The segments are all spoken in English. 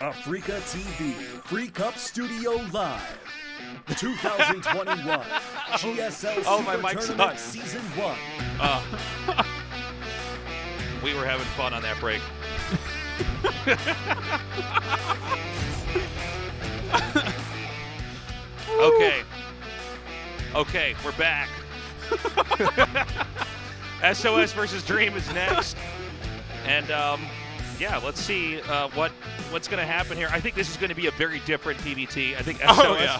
Africa TV, Free Cup Studio Live. 2021 GSL SuperTournament Season 1. We were having fun on that break. Okay, we're back. SOS versus Dream is next. And yeah, let's see what's going to happen here. I think this is going to be a very different PVT. I think SOS. Oh, yeah.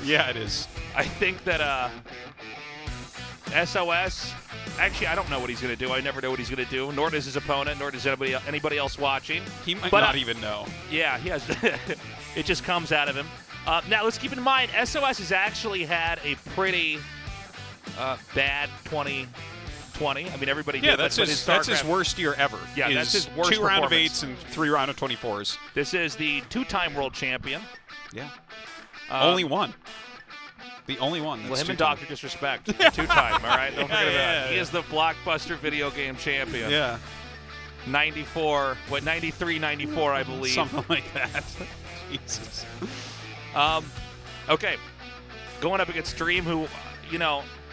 Yeah, it is. I think that SOS, actually, I don't know what he's going to do. I never know what he's going to do, nor does his opponent, nor does anybody else watching. He might not even know. Yeah, he has. It just comes out of him. Now, let's keep in mind, SOS has actually had a pretty bad 2020. I mean, everybody did. Yeah, that's his worst year ever. Yeah, that's his worst 2 round of 8s and 3 round of 24s. This is the 2-time world champion. Yeah. Only one. The only one. Well, him and Dr. Disrespect. 2-time, all right? Don't forget about yeah, it. He is the blockbuster video game champion. Yeah. 93, 94, I believe. Something like that. Jesus. Okay. Going up against Dream, who,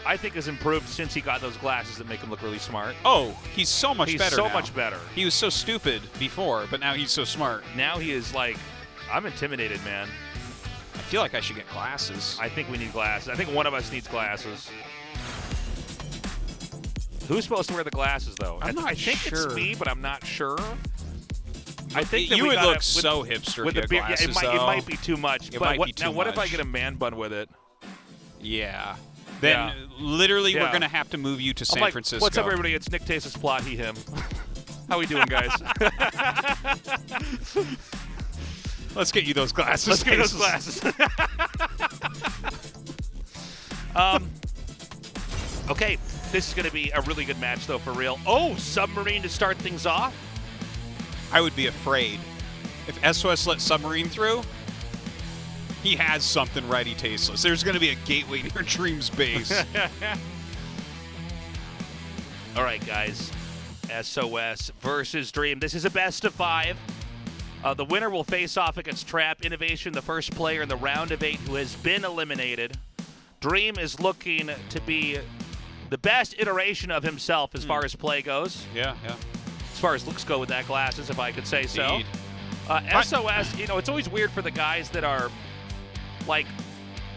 I think has improved since he got those glasses that make him look really smart. Oh, he's so much better now. He's so much better. He was so stupid before, but now he's so smart. Now he is like, I'm intimidated, man. I feel like I should get glasses. I think we need glasses. I think one of us needs glasses. Who's supposed to wear the glasses, though? I think it's me, but I'm not sure. I think you would look so hipster with the beard. Glasses, yeah, it might be too much. But what if I get a man bun with it? Yeah. Then literally we're going to have to move you to San Francisco. What's up, everybody? It's Nick Tase's plot, he, him. How we doing, guys? Let's get you those glasses. Let's get those glasses. Okay, this is going to be a really good match, though, for real. Oh, Submarine to start things off. I would be afraid. If SOS let Submarine through, he has something ready, Tasteless. There's going to be a gateway near Dream's base. All right, guys. SOS versus Dream. This is a best of 5. The winner will face off against Trap Innovation, the first player in the round of 8 who has been eliminated. Dream is looking to be the best iteration of himself as far as play goes. Yeah. As far as looks go with that glasses, if I could say so. SOS, it's always weird for the guys that are like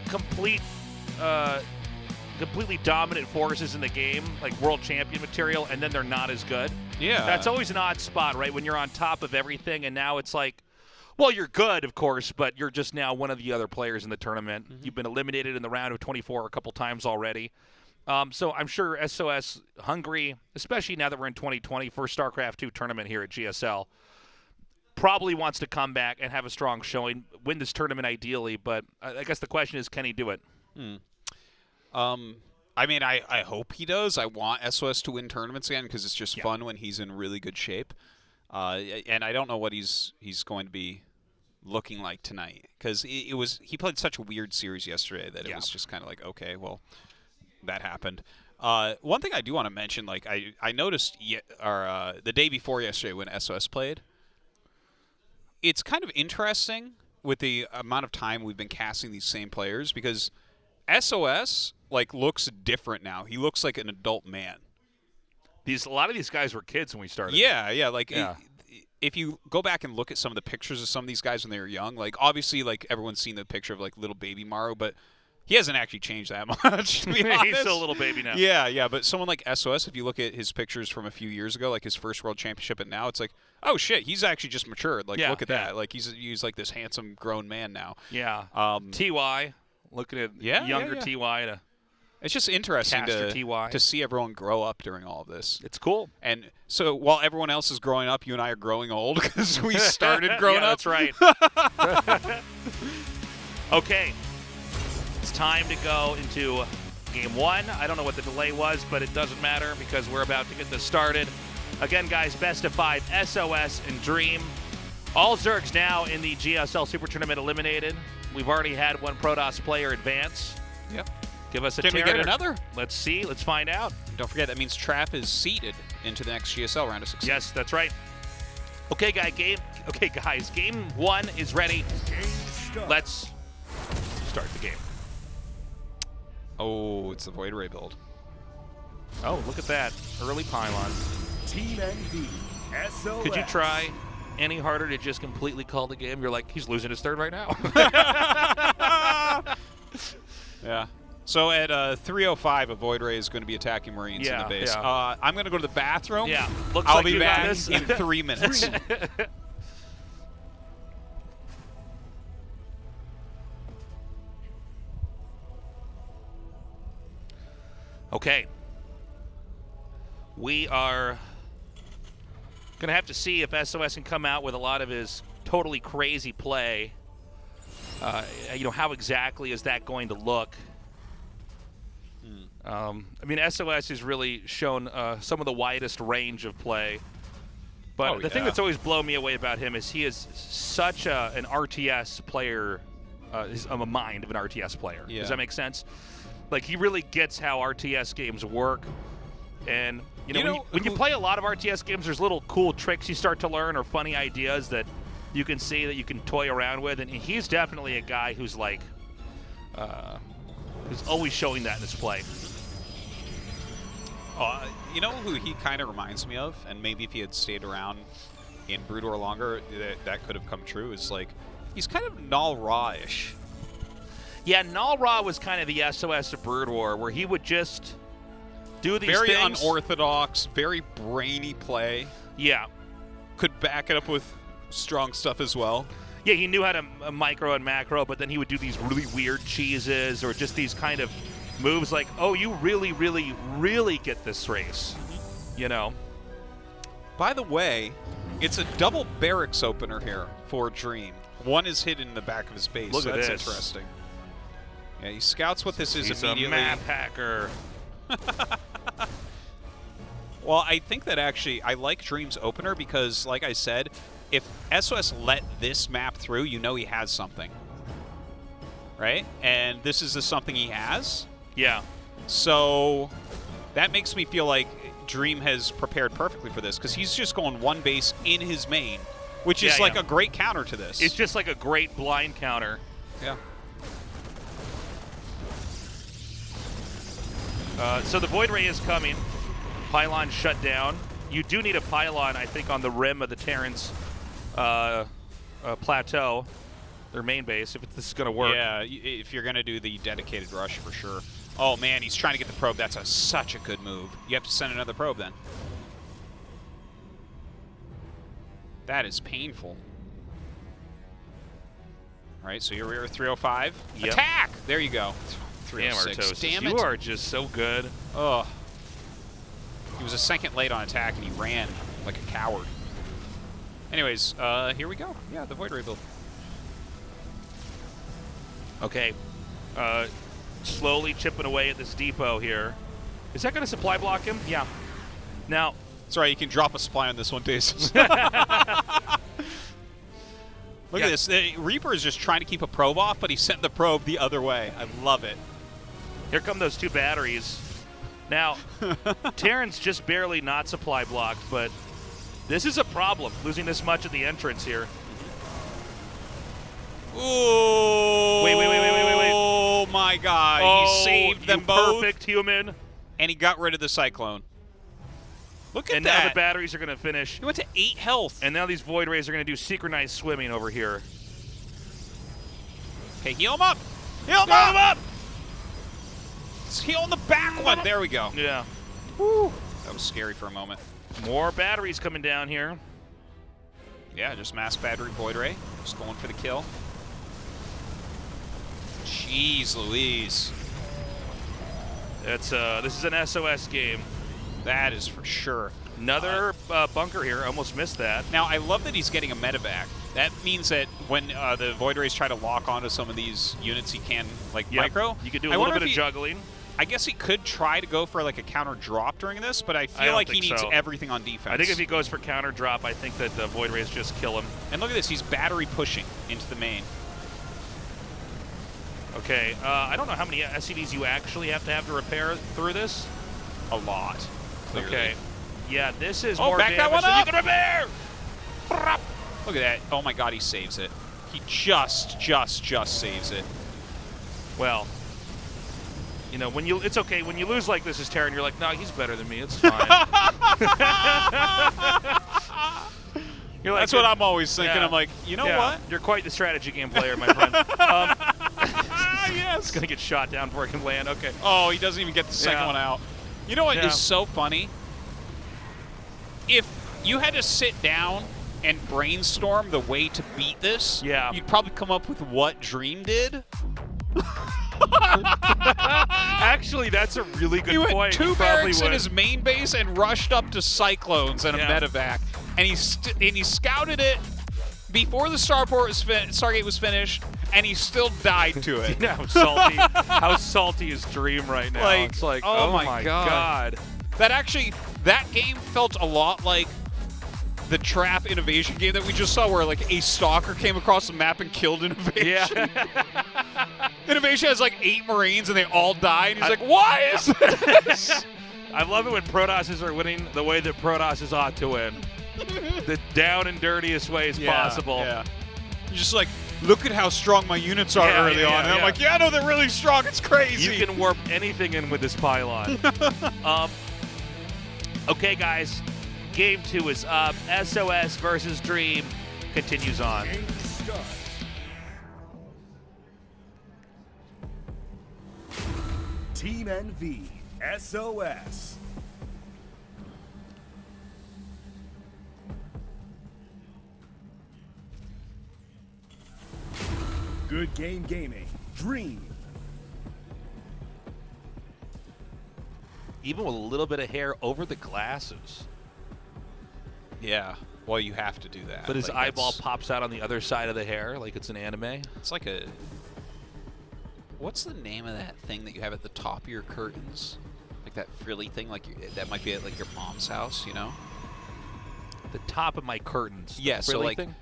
completely dominant forces in the game, like world champion material, and then they're not as good. Yeah. That's always an odd spot, right? When you're on top of everything, and now it's like, well, you're good, of course, but you're just now one of the other players in the tournament. Mm-hmm. You've been eliminated in the round of 24 a couple times already. So I'm sure SOS hungry, especially now that we're in 2020, first StarCraft 2 tournament here at GSL, probably wants to come back and have a strong showing, win this tournament ideally, but I guess the question is, can he do it? I mean, I hope he does. I want SOS to win tournaments again because it's just fun when he's in really good shape. And I don't know what he's going to be looking like tonight because he played such a weird series yesterday that it was just kind of like, okay, well, that happened. One thing I do want to mention, like I noticed the day before yesterday when SOS played, it's kind of interesting with the amount of time we've been casting these same players because SOS looks different now. He looks like an adult man. A lot of these guys were kids when we started. Yeah. If you go back and look at some of the pictures of some of these guys when they were young, obviously everyone's seen the picture of little baby Maru, but he hasn't actually changed that much, to be honest. He's still a little baby now. Yeah, but someone like SOS, if you look at his pictures from a few years ago, his first world championship and now, it's like, oh shit, he's actually just matured. Look at that. He's this handsome grown man now. Yeah. TY, looking at younger TY. It's just interesting to see everyone grow up during all of this. It's cool. And so while everyone else is growing up, you and I are growing old because we started growing up. That's right. Okay. It's time to go into game 1. I don't know what the delay was, but it doesn't matter because we're about to get this started. Again, guys, best of 5, SOS and Dream. All Zergs now in the GSL SuperTournament eliminated. We've already had one Protoss player advance. Yep. Give us a Can we get another? Let's see. Let's find out. Don't forget, that means Trap is seeded into the next GSL round of 16. Yes, that's right. Okay, guys, Okay, guys, game 1 is ready. Let's start the game. Oh, it's the Void Ray build. Oh, look at that. Early pylon. Team NV, SOS. Could you try any harder to just completely call the game? You're like, he's losing his third right now. Yeah. So at 3:05, a Void Ray is going to be attacking Marines in the base. Yeah. I'm going to go to the bathroom. Yeah. Looks I'll like be you got back this. in 3 minutes. Okay. We are going to have to see if SOS can come out with a lot of his totally crazy play. You know, how exactly is that going to look? I mean, SOS has really shown some of the widest range of play. But the thing that's always blown me away about him is he is such an RTS player, a mind of an RTS player. Yeah. Does that make sense? Like, he really gets how RTS games work. And, you know, when you play a lot of RTS games, there's little cool tricks you start to learn or funny ideas that you can see that you can toy around with. And he's definitely a guy who's, like, who's always showing that in his play. You know who he kind of reminds me of, and maybe if he had stayed around in Brood War longer, that could have come true, is like, he's kind of Null Ra-ish. Yeah, Null Ra was kind of the SOS of Brood War, where he would just do these very things. Unorthodox, very brainy play. Yeah. Could back it up with strong stuff as well. Yeah, he knew how to micro and macro, but then he would do these really weird cheeses or just these kind of moves like, oh, you really, really, really get this race, you know? By the way, it's a double barracks opener here for Dream. One is hidden in the back of his base. Look at That's this. Interesting. Yeah, he scouts what this is He's immediately. a map hacker. Well, I think that actually, I like Dream's opener because, like I said, if SOS let this map through, you know he has something. Right? And this is the something he has. Yeah. So that makes me feel like Dream has prepared perfectly for this because he's just going one base in his main, which is like a great counter to this. It's just like a great blind counter. Yeah. So the Void Ray is coming. Pylon shut down. You do need a pylon, I think, on the rim of the Terran's plateau, their main base, if this is going to work. Yeah, if you're going to do the dedicated rush for sure. Oh, man, he's trying to get the probe. That's such a good move. You have to send another probe then. That is painful. All right, so you're 305. Yep. Attack! There you go. Damn, 306. Artosis, Damn it. you are just so good. Oh. He was a second late on attack, and he ran like a coward. Anyways, here we go. Yeah, the Void Ray build. Okay. Slowly chipping away at this depot here. Is that going to supply block him? Yeah. Now... Sorry, you can drop a supply on this one, Dace. Look at this. The Reaper is just trying to keep a probe off, but he sent the probe the other way. I love it. Here come those two batteries. Now, Terran's just barely not supply blocked, but this is a problem, losing this much at the entrance here. Ooh. Wait. Oh, my God. He saved them both. Perfect human. And he got rid of the Cyclone. Look at and that. Now the batteries are going to finish. He went to 8 health. And now these Void Rays are going to do synchronized swimming over here. Okay, heal him up. Heal him up. Let's heal on the back one. There we go. Yeah. Woo. That was scary for a moment. More batteries coming down here. Yeah, just mass battery Void Ray. Just going for the kill. Jeez Louise. This is an SOS game. That is for sure. Another bunker here. Almost missed that. Now, I love that he's getting a medevac. That means that when the Void Rays try to lock onto some of these units, he can, like, micro. You could do a little bit of juggling. I guess he could try to go for, like, a counter drop during this, but I feel like he needs everything on defense. I think if he goes for counter drop, I think that the Void Rays just kill him. And look at this. He's battery pushing into the main. Okay. I don't know how many SCVs you actually have to repair through this. A lot. Clearly. Okay. Yeah, this is more damage that one than up. you can repair! Look at that. Oh my god, he saves it. He just saves it. Well, you know, it's okay. When you lose like this as Terran, you're like, no, he's better than me. It's fine. You're like, That's what I'm always thinking. Yeah. I'm like, you know Yeah, what? You're quite the strategy game player, my friend. Yes. It's going to get shot down before it can land. Okay. Oh, he doesn't even get the second one out. You know what is so funny? If you had to sit down and brainstorm the way to beat this, you'd probably come up with what Dream did. Actually, that's a really good He point. went 2 He probably barracks in would. his main base and rushed up to Cyclones and a medevac. And he scouted it before the Stargate was finished, and he still died to it. You know how salty is Dream right now? Like, it's like, oh my my god. That game felt a lot like the Trap Innovation game that we just saw, where like a stalker came across the map and killed Innovation. Yeah. Innovation has like 8 Marines and they all die, and he's like, why is this? I love it when Protosses are winning the way that Protosses ought to win. The down and dirtiest ways possible. Yeah. You're just like, look at how strong my units are early on. And I'm like, no, they're really strong. It's crazy. You can warp anything in with this pylon. Okay, guys. Game 2 is up. SOS versus Dream continues on. Game start. Team NV, SOS. Good game gaming. Dream. Even with a little bit of hair over the glasses. Yeah. Well, you have to do that. But his Like, eyeball pops out on the other side of the hair like it's an anime. It's like a... What's the name of that thing that you have at the top of your curtains? Like that frilly thing, like that might be at like your mom's house, you know? The top of my curtains. Yeah, so like... thing?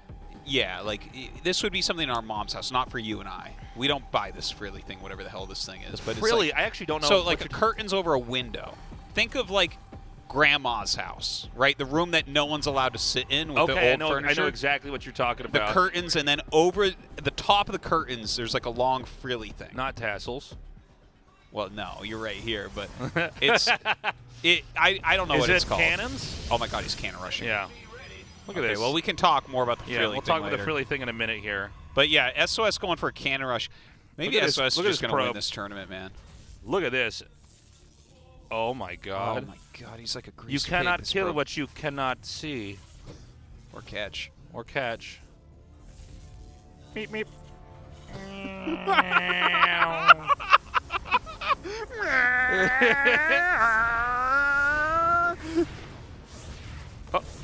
Yeah, like this would be something in our mom's house, not for you and I. We don't buy this frilly thing, whatever the hell this thing is. But Frilly, it's like, I actually don't know. So like a curtains over a window. Think of like grandma's house, right? The room that no one's allowed to sit in with the old furniture. I know exactly what you're talking about. The curtains, and then over the top of the curtains, there's like a long frilly thing. Not tassels. Well, no, you're right here, but it's I don't know what it's called. Is it cannons? Oh my God, he's cannon rushing. Yeah. Look at Okay, this. well, we can talk more about the frilly thing we'll talk later. about the frilly thing in a minute here. But yeah, SOS going for a cannon rush. Maybe Look at SOS this- is look at just this going to win probe. this tournament, man. Look at this. Oh my God. Oh my God, he's like a grease You cannot pig, this kill probe. what you cannot see Or catch. or catch. Meep meep.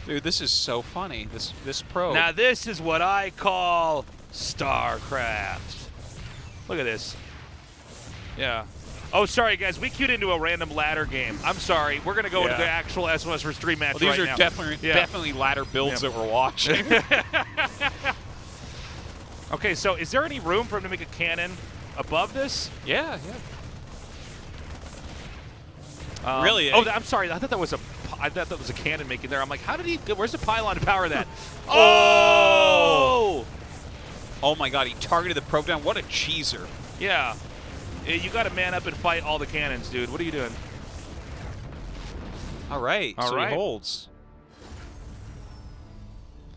Dude, this is so funny. This probe. Now this is what I call StarCraft. Look at this. Yeah. Oh, sorry, guys. We queued into a random ladder game. I'm sorry. We're going to go into the actual SOS vs. Dream match well, these right are now. definitely ladder builds that we're watching. Okay, so is there any room for him to make a cannon above this? Yeah. Really? Oh, I'm sorry. I thought that was a cannon making there. I'm like, how did he? Where's the pylon to power that? Oh! Oh my God, he targeted the probe down. What a cheeser. Yeah. You got to man up and fight all the cannons, dude. What are you doing? All right. All so right. he holds.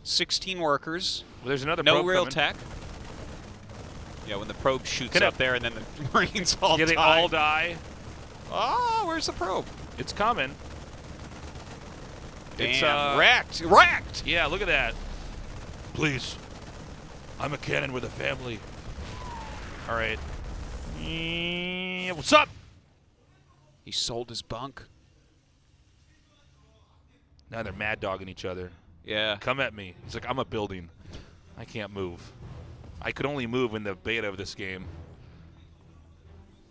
16 workers. Well, there's another No probe real coming. tech. Yeah, when the probe shoots Can it- up there and then the Marines all Yeah, they all die. Oh, where's the probe? It's coming. Damn, wrecked. Wrecked! Yeah, look at that. Please. I'm a cannon with a family. All right. What's up? He sold his bunk. Now they're mad dogging each other. Yeah. Come at me. He's like, I'm a building. I can't move. I could only move in the beta of this game.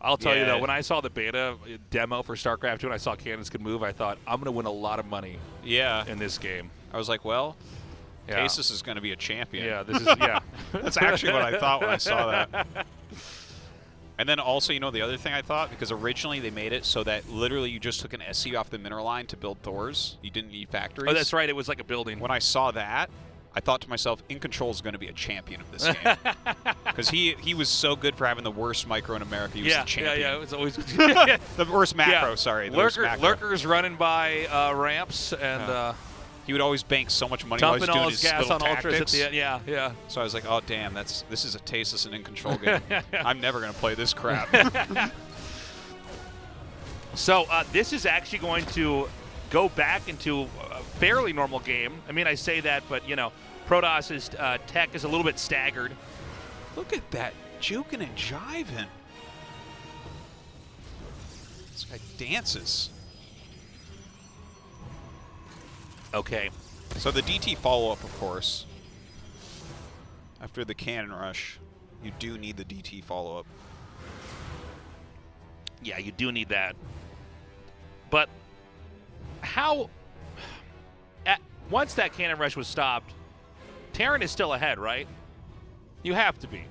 I'll tell you, though, when I saw the beta demo for StarCraft 2 and I saw cannons could move, I thought, I'm going to win a lot of money in this game. I was like, well, Yeah. Casus is going to be a champion. Yeah, this is, yeah. That's actually what I thought when I saw that. And then also, you know, the other thing I thought, because originally they made it so that literally you just took an SC off the mineral line to build Thors. You didn't need factories. Oh, that's right. It was like a building. When I saw that, I thought to myself, In Control is going to be a champion of this game. Because he was so good for having the worst micro in America. He was the champion. Yeah, it was always the worst macro, sorry. The worst macro. Lurkers running by ramps, and he would always bank so much money while he was dumping doing all his his gas little on ultras at tactics. the end. Yeah. So I was like, oh, damn, this is a tasteless and In Control game. I'm never going to play this crap. So this is actually going to go back into a fairly normal game. I mean, I say that, but, you know, Protoss's tech is a little bit staggered. Look at that, juking and jiving. This guy dances. Okay. So the DT follow-up, of course. After the cannon rush, you do need the DT follow-up. Yeah, you do need that. But how... once that cannon rush was stopped, Terran is still ahead, right? You have to be.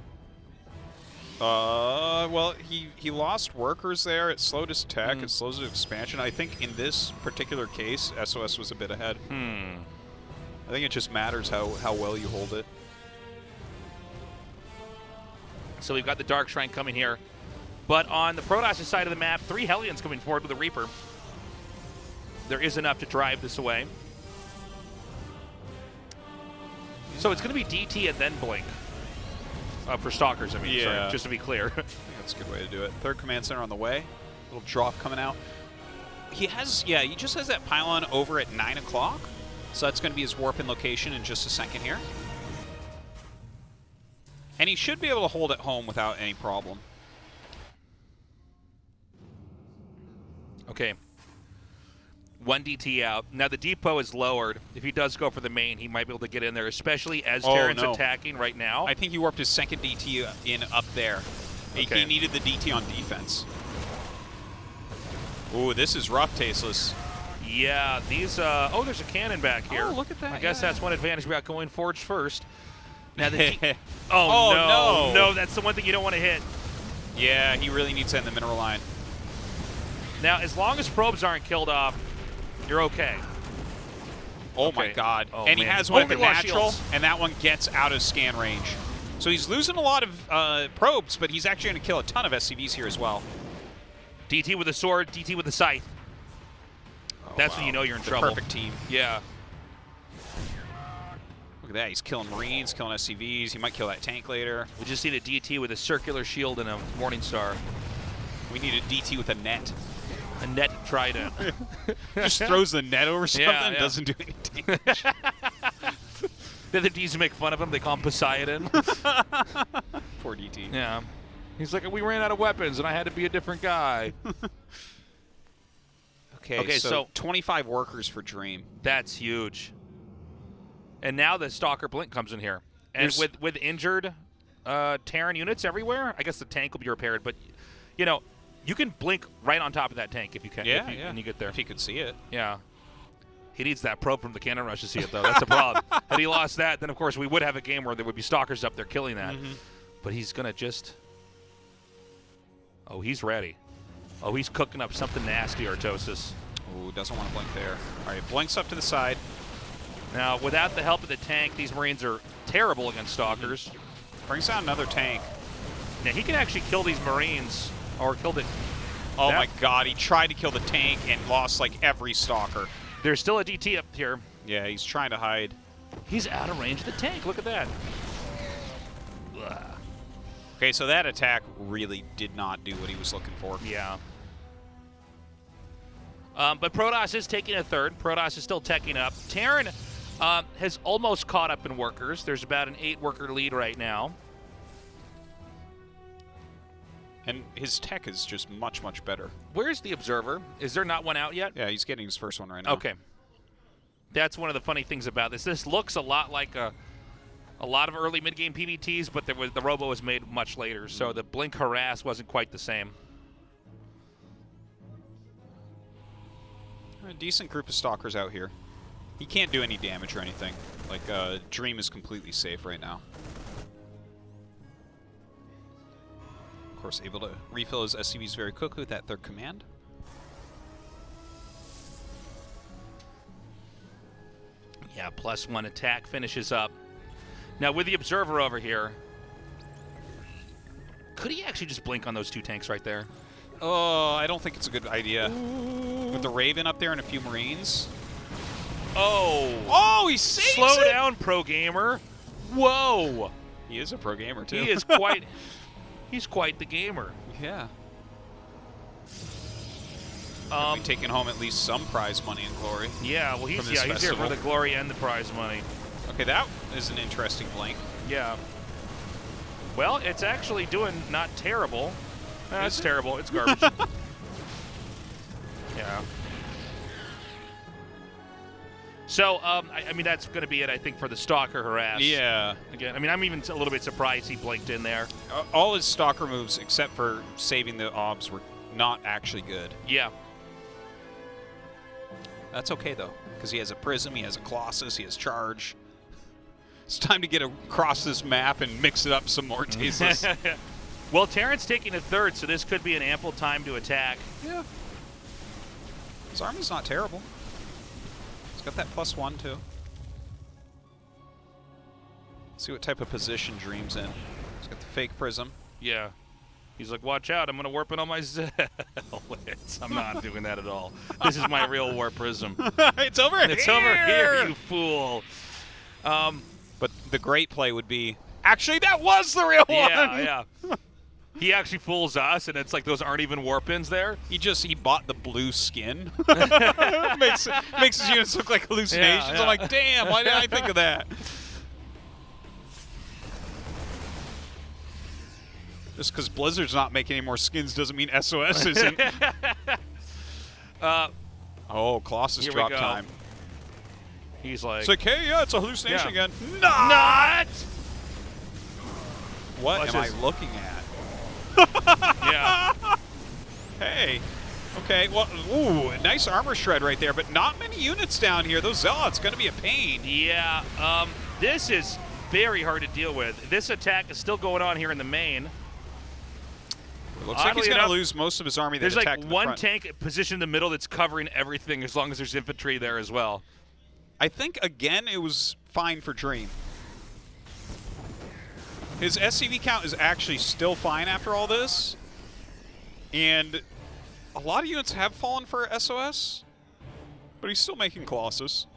Well, he lost workers there. It slowed his tech. It slows his expansion. I think in this particular case, SOS was a bit ahead. I think it just matters how well you hold it. So we've got the Dark Shrine coming here. But on the Protoss side of the map, 3 Hellions coming forward with a Reaper. There is enough to drive this away. So it's going to be DT and then Blink. For Stalkers, I mean, sorry, just to be clear. I think that's a good way to do it. Third command center on the way. Little drop coming out. He just has that pylon over at 9 o'clock. So that's going to be his warp in location in just a second here. And he should be able to hold it home without any problem. Okay. 1 DT out. Now the depot is lowered. If he does go for the main, he might be able to get in there, especially as Terran's attacking right now. I think he warped his second DT in up there. Okay. He needed the DT on defense. Ooh, this is rough, Tasteless. Yeah, these... oh, there's a cannon back here. Oh, look at that. I guess that's one advantage about going Forged first. Now the Oh, no, that's the one thing you don't want to hit. Yeah, he really needs to end the mineral line. Now, as long as probes aren't killed off, you're okay. Oh my God. Oh, and he man. has one Oh, at the he lost natural, shields. and that one gets out of scan range. So he's losing a lot of probes, but he's actually going to kill a ton of SCVs here as well. DT with a sword, DT with a scythe. That's when you know you're in trouble. Perfect team. Yeah. Look at that. He's killing Marines, killing SCVs. He might kill that tank later. We just need a DT with a circular shield and a Morningstar. We need a DT with a net. A net trident. Just throws the net over something and yeah. doesn't do any damage. The other Ds make fun of him. They call him Poseidon. Poor DT. Yeah. He's like, we ran out of weapons, and I had to be a different guy. Okay, so 25 workers for Dream. That's huge. And now the Stalker Blink comes in here. And with injured Terran units everywhere, I guess the tank will be repaired. But, you know, you can blink right on top of that tank if you can. When you get there. If he could see it. Yeah. He needs that probe from the cannon rush to see it, though. That's the problem. Had he lost that, then, of course, we would have a game where there would be Stalkers up there killing that. But he's going to just... Oh, he's ready. Oh, he's cooking up something nasty, Artosis. Ooh, doesn't want to blink there. All right, blinks up to the side. Now, without the help of the tank, these Marines are terrible against Stalkers. Brings out another tank. Now, he can actually kill these Marines, or killed it. Oh my God, he tried to kill the tank and lost like every Stalker. There's still a DT up here. Yeah, he's trying to hide. He's out of range of the tank. Look at that. Ugh. Okay, so that attack really did not do what he was looking for. Yeah. But Protoss is taking a third. Protoss is still teching up. Terran has almost caught up in workers. There's about an 8-worker lead right now. And his tech is just much, much better. Where's the Observer? Is there not one out yet? Yeah, he's getting his first one right now. Okay. That's one of the funny things about this. This looks a lot like a lot of early mid-game PvTs, but the Robo was made much later, so the Blink Harass wasn't quite the same. A decent group of Stalkers out here. He can't do any damage or anything. Like, Dream is completely safe right now. Of course, able to refill his SCVs very quickly with that third command. Yeah, +1 attack finishes up. Now with the Observer over here, could he actually just blink on those 2 tanks right there? Oh, I don't think it's a good idea. Ooh. With the Raven up there and a few Marines. Oh! Oh, he saves Slow it! down, pro gamer. Whoa! He is a pro gamer, too. He is quite... he's quite the gamer. Yeah. Be taking home at least some prize money and glory. Yeah, well, he's here festival. for the glory and the prize money. Okay, that is an interesting blink. Yeah. Well, it's actually doing not terrible. It's terrible. It's garbage. Yeah. So, I mean, that's going to be it, I think, for the Stalker harass. Yeah. Again, I mean, I'm even a little bit surprised he blinked in there. All his Stalker moves, except for saving the obs, were not actually good. Yeah. That's okay, though, because he has a Prism, he has a Colossus, he has Charge. It's time to get across this map and mix it up some more, Tasteless. Well, Terran's taking a 3rd, so this could be an ample time to attack. Yeah. His army's not terrible. He's got that +1, too. See what type of position Dream's in. He's got the fake Prism. Yeah. He's like, watch out, I'm going to warp it on my Zest. I'm not doing that at all. This is my real warp prism. It's over here! It's over here, you fool. But the great play would be, actually, that was the real one! Yeah. He actually fools us, and it's like those aren't even warp-ins there. He bought the blue skin. makes his units look like hallucinations. Yeah. I'm like, damn, why didn't I think of that? Just because Blizzard's not making any more skins doesn't mean SOS isn't. Oh, Colossus drop time. He's like... It's like, hey, yeah, it's a hallucination again. Not! What am I looking at? Yeah. Hey. Okay, well, ooh, a nice armor shred right there, but not many units down here. Those Zealots going to be a pain. Yeah, this is very hard to deal with. This attack is still going on here in the main. It looks like he's going to lose most of his army that there's attacked like the one front. tank positioned in the middle that's covering everything as long as there's infantry there as well. I think, again, it was fine for Dream. His SCV count is actually still fine after all this. And a lot of units have fallen for SOS, but he's still making Colossus.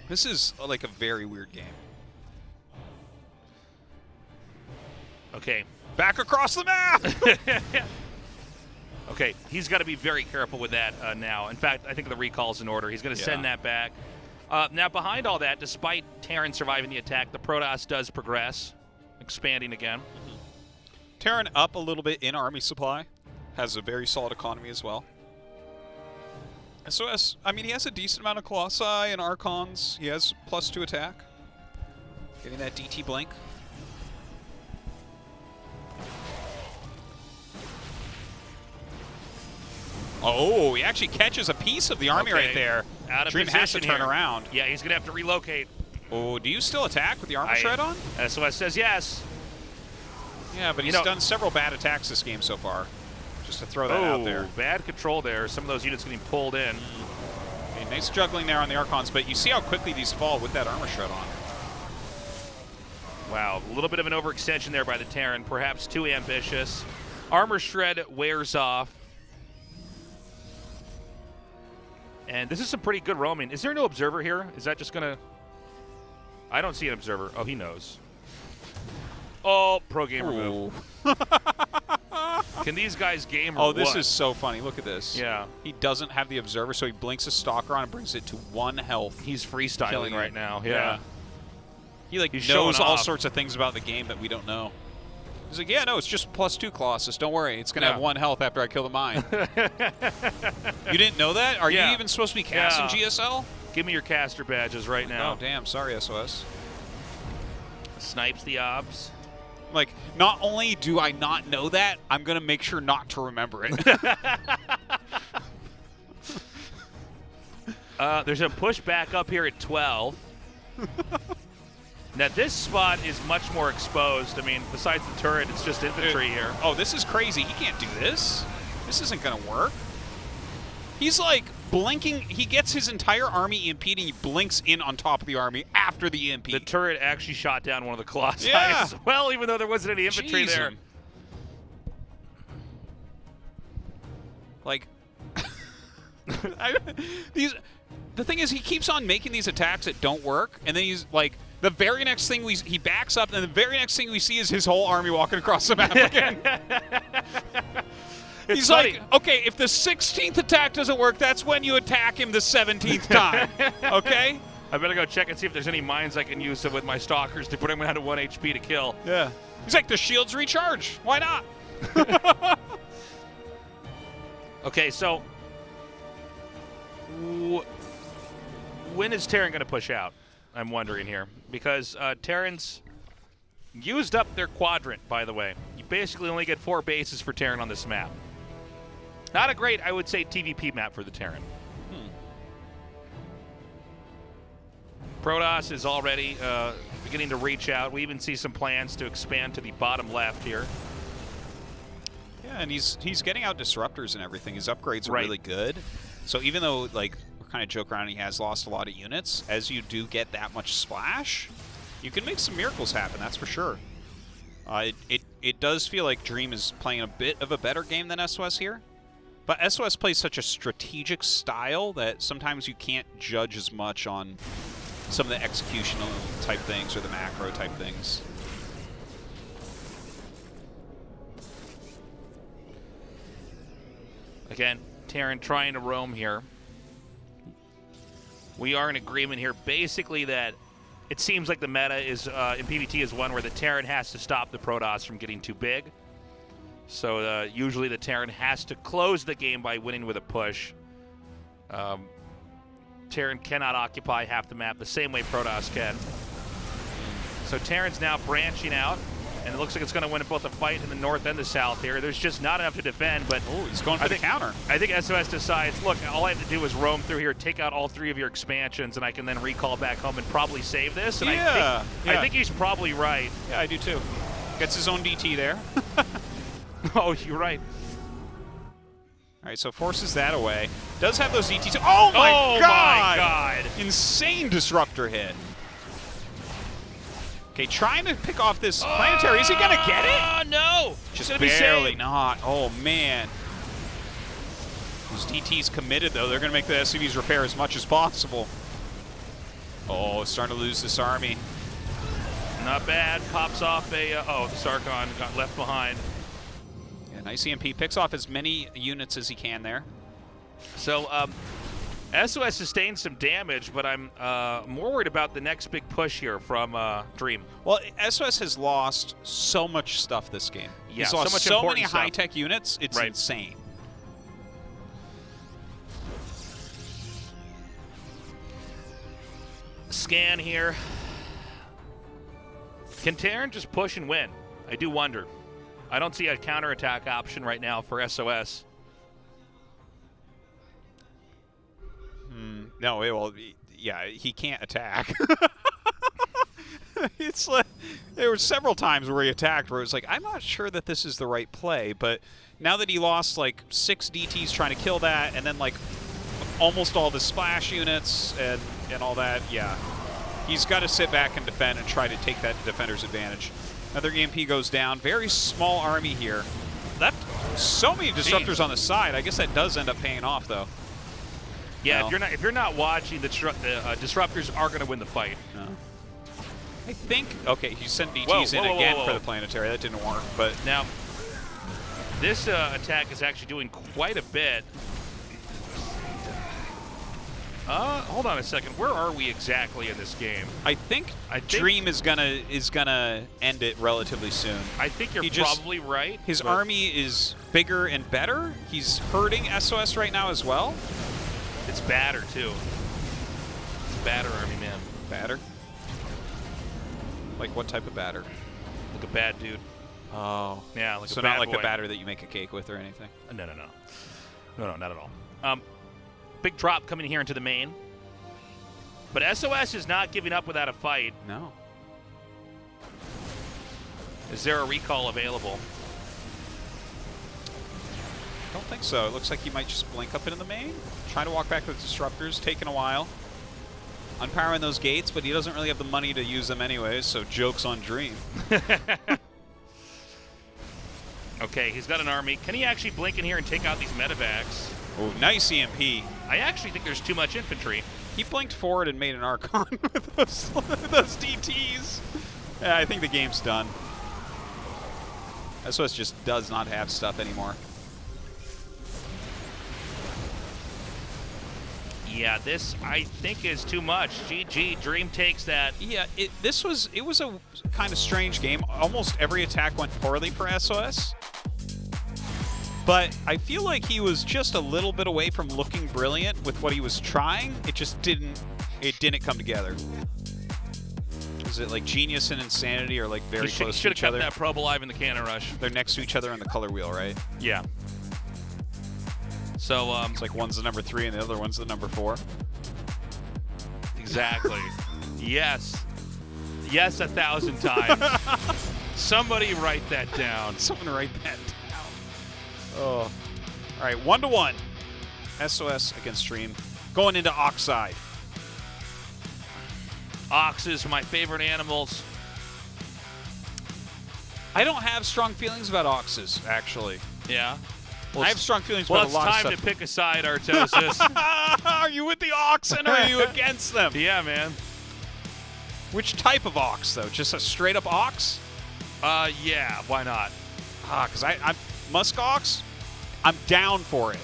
This is like a very weird game. Okay. Back across the map! Okay, he's got to be very careful with that now. In fact, I think the recall's in order. He's going to send that back. Now, behind all that, despite Terran surviving the attack, the Protoss does progress, expanding again. Terran up a little bit in army supply. Has a very solid economy as well. SOS, I mean, he has a decent amount of Colossi and Archons. He has +2 attack. Getting that DT blink. Oh, he actually catches a piece of the army right there. Out of Dream has to turn here. around. Yeah, he's going to have to relocate. Oh, do you still attack with the armor shred on? SOS says yes. Yeah, but he's done several bad attacks this game so far. Just to throw that out there. Bad control there. Some of those units getting pulled in. Okay, nice juggling there on the Archons, but you see how quickly these fall with that armor shred on. Wow, a little bit of an overextension there by the Terran. Perhaps too ambitious. Armor shred wears off. And this is some pretty good roaming. Is there no observer here? Is that just going to... I don't see an observer. Oh, he knows. Oh, pro gamer move. Can these guys game or Oh, this what? is so funny. Look at this. Yeah. He doesn't have the observer, so he blinks a stalker on and brings it to 1 health. He's freestyling right now. Yeah. He like He's knows showing all off. sorts of things about the game that we don't know. He's like, yeah, no, it's just +2 Colossus. Don't worry. It's going to have 1 health after I kill the mine. You didn't know that? Are you even supposed to be casting GSL? Give me your caster badges right now. Oh, damn. Sorry, SOS. Snipes the obs. Like, not only do I not know that, I'm going to make sure not to remember it. There's a push back up here at 12. Now, this spot is much more exposed. I mean, besides the turret, it's just infantry here. Oh, this is crazy. He can't do this. This isn't going to work. He's like blinking. He gets his entire army EMP'd, and he blinks in on top of the army after the EMP. The turret actually shot down one of the Colossi Yeah. as well, even though there wasn't any infantry Jeez, there. Like, the thing is, he keeps on making these attacks that don't work, and then he's like, the very next thing he backs up, and the very next thing we see is his whole army walking across the map again. He's funny. like, okay, if the 16th attack doesn't work, that's when you attack him the 17th time, okay? I better go check and see if there's any mines I can use with my stalkers to put him down to 1 HP to kill. Yeah. He's like, the shields recharge. Why not? Okay, so when is Terran going to push out? I'm wondering here. Because Terrans used up their quadrant, by the way. You basically only get 4 bases for Terran on this map. Not a great, I would say, TVP map for the Terran. Protoss is already beginning to reach out. We even see some plans to expand to the bottom left here. Yeah, and he's getting out disruptors and everything. His upgrades are Right. really good. So even though, like, we're kind of joke around, he has lost a lot of units, as you do get that much splash, you can make some miracles happen, that's for sure. It does feel like Dream is playing a bit of a better game than SOS here. But SOS plays such a strategic style that sometimes you can't judge as much on some of the executional type things or the macro type things. Again, Terran trying to roam here. We are in agreement here, basically, that it seems like the meta is in PvT is one where the Terran has to stop the Protoss from getting too big. So usually the Terran has to close the game by winning with a push. Terran cannot occupy half the map the same way Protoss can. So Terran's now branching out, and it looks like it's going to win both the fight in the north and the south here. There's just not enough to defend, but Oh, he's going for the counter. I think SOS decides, look, all I have to do is roam through here, take out all 3 of your expansions, and I can then recall back home and probably save this. And Yeah, I think he's probably right. Yeah, I do too. Gets his own DT there. Oh, you're right. All right, so forces that away. Does have those DTs. Oh my Oh god! my God! Insane disruptor hit. Okay, trying to pick off this planetary. Is he gonna get it? No! Just Gonna be barely saved. not. Oh man. Those DTs committed though. They're gonna make the SCVs repair as much as possible. Oh, starting to lose this army. Not bad. Pops off a. Oh, the Sarkon got left behind. Yeah, nice EMP. Picks off as many units as he can there. So, SOS sustained some damage, but I'm more worried about the next big push here from Dream. Well, SOS has lost so much stuff this game. Yeah, He's lost so much so many important stuff. high-tech units. It's Right. insane. Scan here. Can Terran just push and win? I do wonder. I don't see a counterattack option right now for SOS. No, well, yeah, he can't attack. It's like there were several times where he attacked where it was like, I'm not sure that this is the right play, but now that he lost like 6 DTs trying to kill that, and then like almost all the splash units and all that, yeah, he's got to sit back and defend and try to take that defender's advantage. Another EMP goes down. Very small army here. Left so many disruptors on the side. I guess that does end up paying off though. Yeah, No. if you're not watching, the disruptors are going to win the fight. No. I think, okay, he sent DTs Whoa, in whoa, again whoa. for the planetary. That didn't work, but Now, this attack is actually doing quite a bit. Hold on a second. Where are we exactly in this game? I think Dream is gonna end it relatively soon. I think you're He just- probably right. His but army is bigger and better. He's hurting SOS right now as well. It's batter, too. It's batter army, man. Batter? Like what type of batter? Like a bad dude. Oh. Yeah, like So a bad not like boy. the batter that you make a cake with or anything? No, not at all. Big drop coming here into the main. But SOS is not giving up without a fight. No. Is there a recall available? Don't think so. It looks like he might just blink up into the main. Trying to walk back with disruptors, taking a while. Unpowering those gates, but he doesn't really have the money to use them anyways, so joke's on Dream. Okay, he's got an army. Can he actually blink in here and take out these medevacs? Oh, nice EMP. I actually think there's too much infantry. He blinked forward and made an Archon with those DTs. Yeah, I think the game's done. SOS just does not have stuff anymore. Yeah, this, I think, is too much. GG, Dream takes that. Yeah, it was a kind of strange game. Almost every attack went poorly for SOS. But I feel like he was just a little bit away from looking brilliant with what he was trying. It just didn't come together. Is it like Genius and Insanity are like very close to each other? Should have kept that probe alive in the cannon rush. They're next to each other in the color wheel, right? Yeah. So it's like one's the number 3 and the other one's the number 4. Exactly. Yes. Yes, 1,000 times. Somebody write that down. Someone write that down. Oh. All right, 1-1. SOS against Dream. Going into Oxide. Oxes are my favorite animals. I don't have strong feelings about Oxes, actually. Yeah. Well, I have strong feelings about a lot of stuff. Well, it's time to pick a side, Artosis. Are you with the Oxen or are you against them? Yeah, man. Which type of ox, though? Just a straight-up ox? Yeah, why not? Because I'm musk ox, I'm down for it.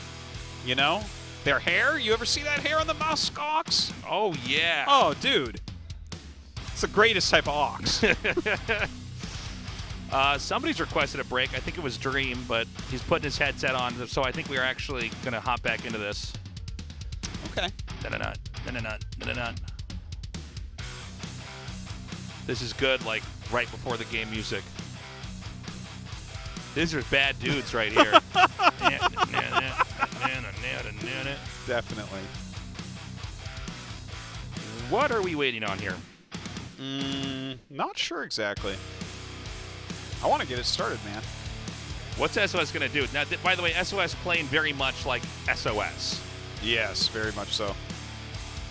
You know? Their hair? You ever see that hair on the musk ox? Oh, yeah. Oh, dude. It's the greatest type of ox. Somebody's requested a break. I think it was Dream, but he's putting his headset on, so I think we are actually going to hop back into this. Okay. This is good, like, right before the game music. These are bad dudes right here. Definitely. What are we waiting on here? Not sure exactly. I want to get it started, man. What's SOS going to do? Now, by the way, SOS playing very much like SOS. Yes, very much so.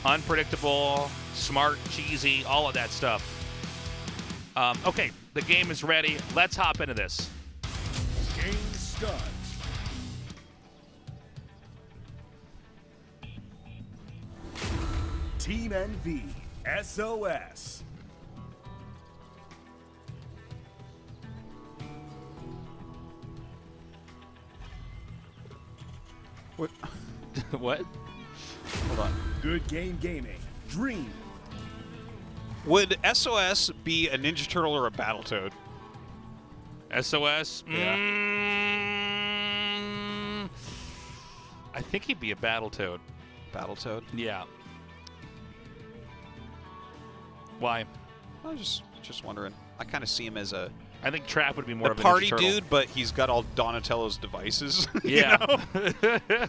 Unpredictable, smart, cheesy, all of that stuff. Okay, the game is ready. Let's hop into this. Game start. Team NV, SOS. What? What? Hold on. Good game gaming. Dream. Would SOS be a Ninja Turtle or a Battletoad? SOS? Yeah. I think he'd be a Battletoad. Battletoad? Yeah. Why? I was just wondering. I kind of see him as a I think Trap would be more of a party Ninja Turtle. dude, but he's got all Donatello's devices. Yeah. You know?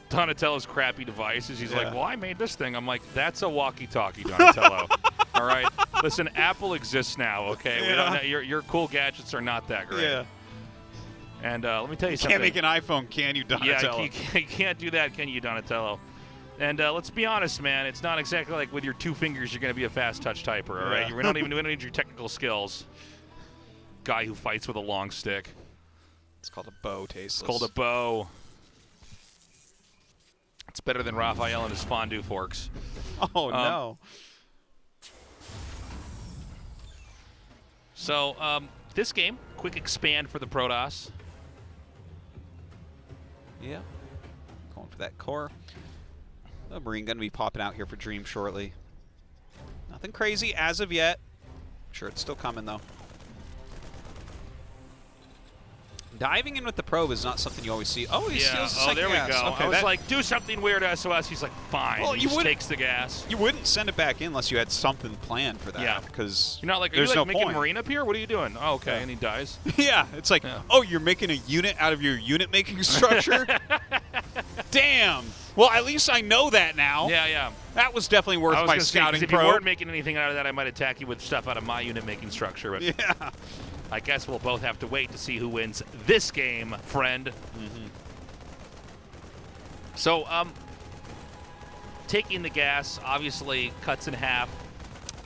Donatello's crappy devices. He's like, Yeah. well, I made this thing. I'm like, that's a walkie-talkie, Donatello. All right? Listen, Apple exists now, okay? We Yeah. don't, your cool gadgets are not that great. Yeah. And let me tell you You something. can't make an iPhone, can you, Donatello? Yeah, you can't do that, can you, Donatello? And let's be honest, man. It's not exactly like with your 2 fingers you're going to be a fast touch typer, all right? Yeah. We don't need your technical skills. Guy who fights with a long stick. It's called a bow, tasteless. It's called a bow. It's better than Raphael and his fondue forks. Oh, no. So, this game, quick expand for the Protoss. Yeah. Going for that core. The Marine going to be popping out here for Dream shortly. Nothing crazy as of yet. I'm sure it's still coming, though. Diving in with the probe is not something you always see. Oh, he steals the second there we gas. go. Okay, I was like, do something weird, SOS. He's like, fine. Well, He you just wouldn't- takes the gas. You wouldn't send it back in unless you had something planned for that. Yeah. Because You're not like, are there's you like no making point. Marine up here? What are you doing? Oh, okay. Yeah. And he dies. Yeah, it's like, Yeah. oh, you're making a unit out of your unit-making structure? Damn. Well, at least I know that now. Yeah, yeah. That was definitely worth I was my gonna say, 'cause scouting if you probe. weren't making anything out of that, I might attack you with stuff out of my unit-making structure. But Yeah. I guess we'll both have to wait to see who wins this game, friend. Mm-hmm. So, taking the gas obviously cuts in half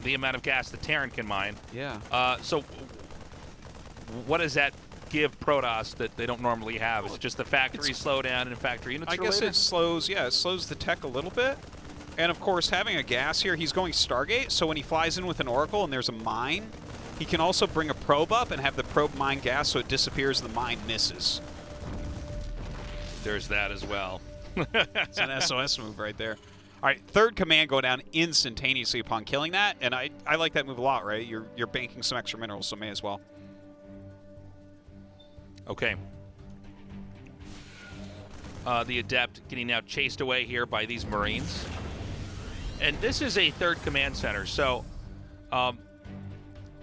the amount of gas that Terran can mine. Yeah. So, what does that give Protoss that they don't normally have? Is it just the factory slowdown and factory units? I guess it slows. Yeah, it slows the tech a little bit. And of course, having a gas here, he's going Stargate. So when he flies in with an Oracle and there's a mine, he can also bring a probe up and have the probe mine gas, so it disappears. The mine misses. There's that as well. It's an SOS move right there. All right, third command go down instantaneously upon killing that, and I like that move a lot, right? You're banking some extra minerals, so may as well. Okay. The Adept getting now chased away here by these Marines. And this is a third command center, so a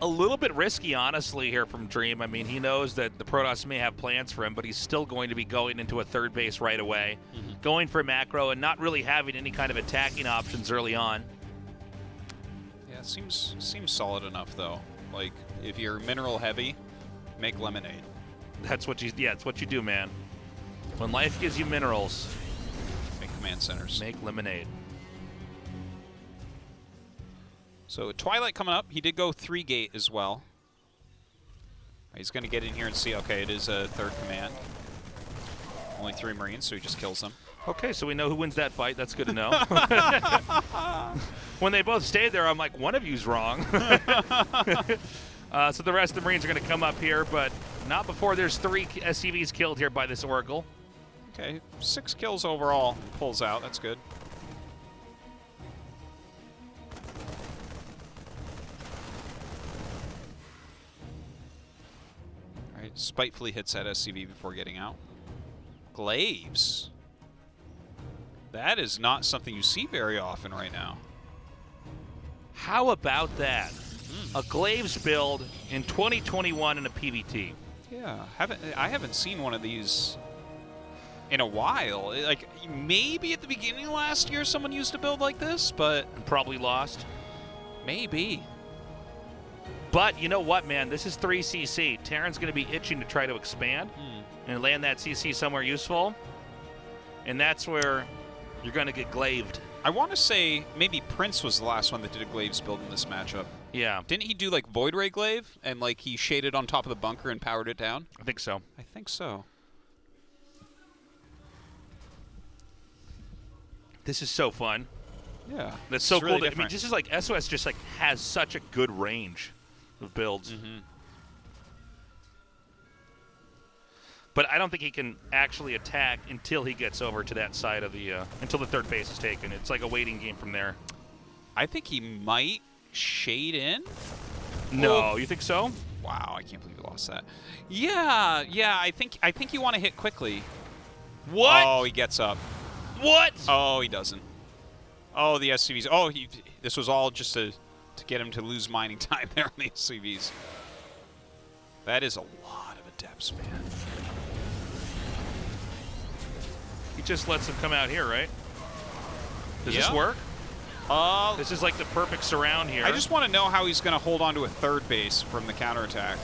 little bit risky, honestly, here from Dream. I mean, he knows that the Protoss may have plans for him, but he's still going to be going into a third base right away, going for macro and not really having any kind of attacking options early on. Yeah, it seems solid enough, though. Like, if you're mineral heavy, make lemonade. That's what it's what you do, man. When life gives you minerals, make command centers. Make lemonade. So Twilight coming up. He did go 3-gate as well. He's going to get in here and see. Okay, it is a third command. Only 3 Marines, so he just kills them. Okay, so we know who wins that fight. That's good to know. When they both stayed there, I'm like, one of you's wrong. So the rest of the Marines are going to come up here, but not before there's 3 SCVs killed here by this Oracle. Okay, 6 kills overall. Pulls out. That's good. All right, spitefully hits that SCV before getting out. Glaives. That is not something you see very often right now. How about that? A Glaives build in 2021 in a PvT. Yeah, I haven't seen one of these in a while. Like, maybe at the beginning of last year someone used to build like this, but... And probably lost. Maybe. But you know what, man? This is 3 CC. Terran's going to be itching to try to expand and land that CC somewhere useful. And that's where you're going to get glaved. I want to say maybe Prince was the last one that did a Glaives build in this matchup. Yeah. Didn't he do like Void Ray Glaive and like he shaded on top of the bunker and powered it down? I think so. I think so. This is so fun. Yeah. That's so really cool. I mean, different. this is like SOS just like has such a good range of builds. But I don't think he can actually attack until he gets over to that side of the until the third base is taken. It's like a waiting game from there. I think he might shade in. No, you think so? Wow, I can't believe you lost that. Yeah, I think you want to hit quickly. What? Oh, he gets up. What? Oh, he doesn't. Oh, the SCVs. Oh, this was all just to get him to lose mining time there on the SCVs. That is a lot of adepts, man. He just lets them come out here, right? Does this Yeah. work? This is like the perfect surround here. I just want to know how he's going to hold on to a third base from the counterattack.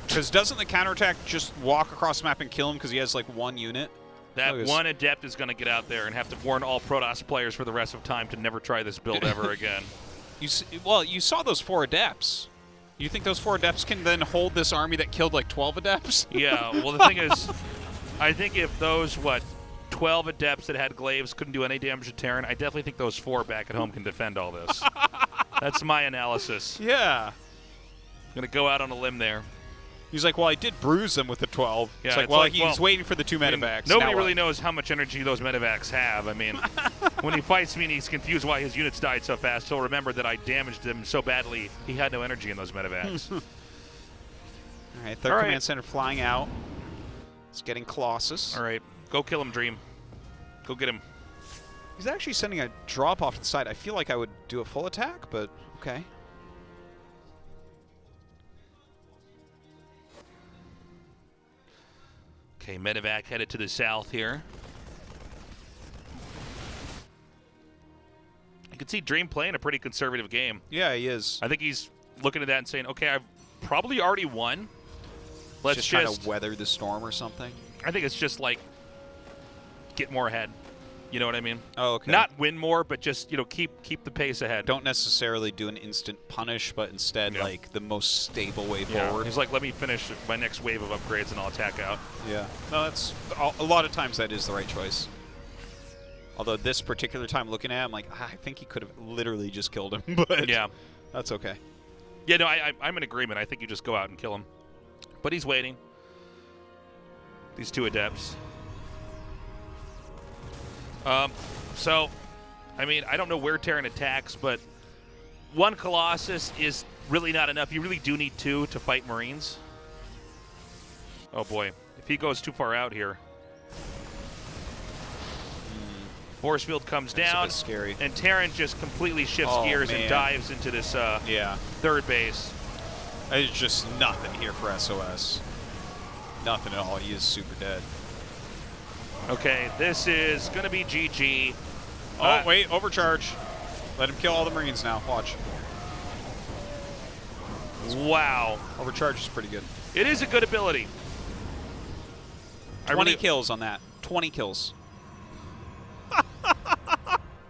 Because doesn't the counterattack just walk across the map and kill him because he has like 1 unit? That one adept is going to get out there and have to warn all Protoss players for the rest of time to never try this build ever again. You saw those 4 adepts. You think those 4 adepts can then hold this army that killed like 12 adepts? Yeah, well, the thing is, I think if those, 12 adepts that had glaives couldn't do any damage to Terran, I definitely think those 4 back at home can defend all this. That's my analysis. Yeah. I'm going to go out on a limb there. He's like, well, I did bruise them with the 12. Yeah, it's like, well, he's waiting for the 2 medevacs. Nobody really knows how much energy those medevacs have. I mean, when he fights me and he's confused why his units died so fast, he'll remember that I damaged him so badly he had no energy in those medevacs. All right, third command center flying out. It's getting Colossus. All right, go kill him, Dream. Go get him. He's actually sending a drop off to the side. I feel like I would do a full attack, but okay. Okay, medevac headed to the south here. You can see Dream playing a pretty conservative game. Yeah, he is. I think he's looking at that and saying, okay, I've probably already won. Let's just trying to weather the storm or something. I think it's just like get more ahead. You know what I mean? Oh, okay. Not win more, but just keep the pace ahead. Don't necessarily do an instant punish, but instead like the most stable way forward. He's like, let me finish my next wave of upgrades and I'll attack out. Yeah. No, that's a lot of times that is the right choice. Although this particular time, looking at him, like I think he could have literally just killed him, but yeah, that's okay. Yeah, no, I'm in agreement. I think you just go out and kill him, but he's waiting. These two adepts. So, I mean, I don't know where Terran attacks, but one Colossus is really not enough. You really do need two to fight Marines. Oh boy, if he goes too far out here. Force field comes down, a bit scary. And Terran just completely shifts gears and dives into this third base. There's just nothing here for SOS. Nothing at all. He is super dead. Okay, this is going to be GG. Oh, wait, overcharge. Let him kill all the Marines now. Watch. Wow. Overcharge is pretty good. It is a good ability. 20 kills on that. 20 kills.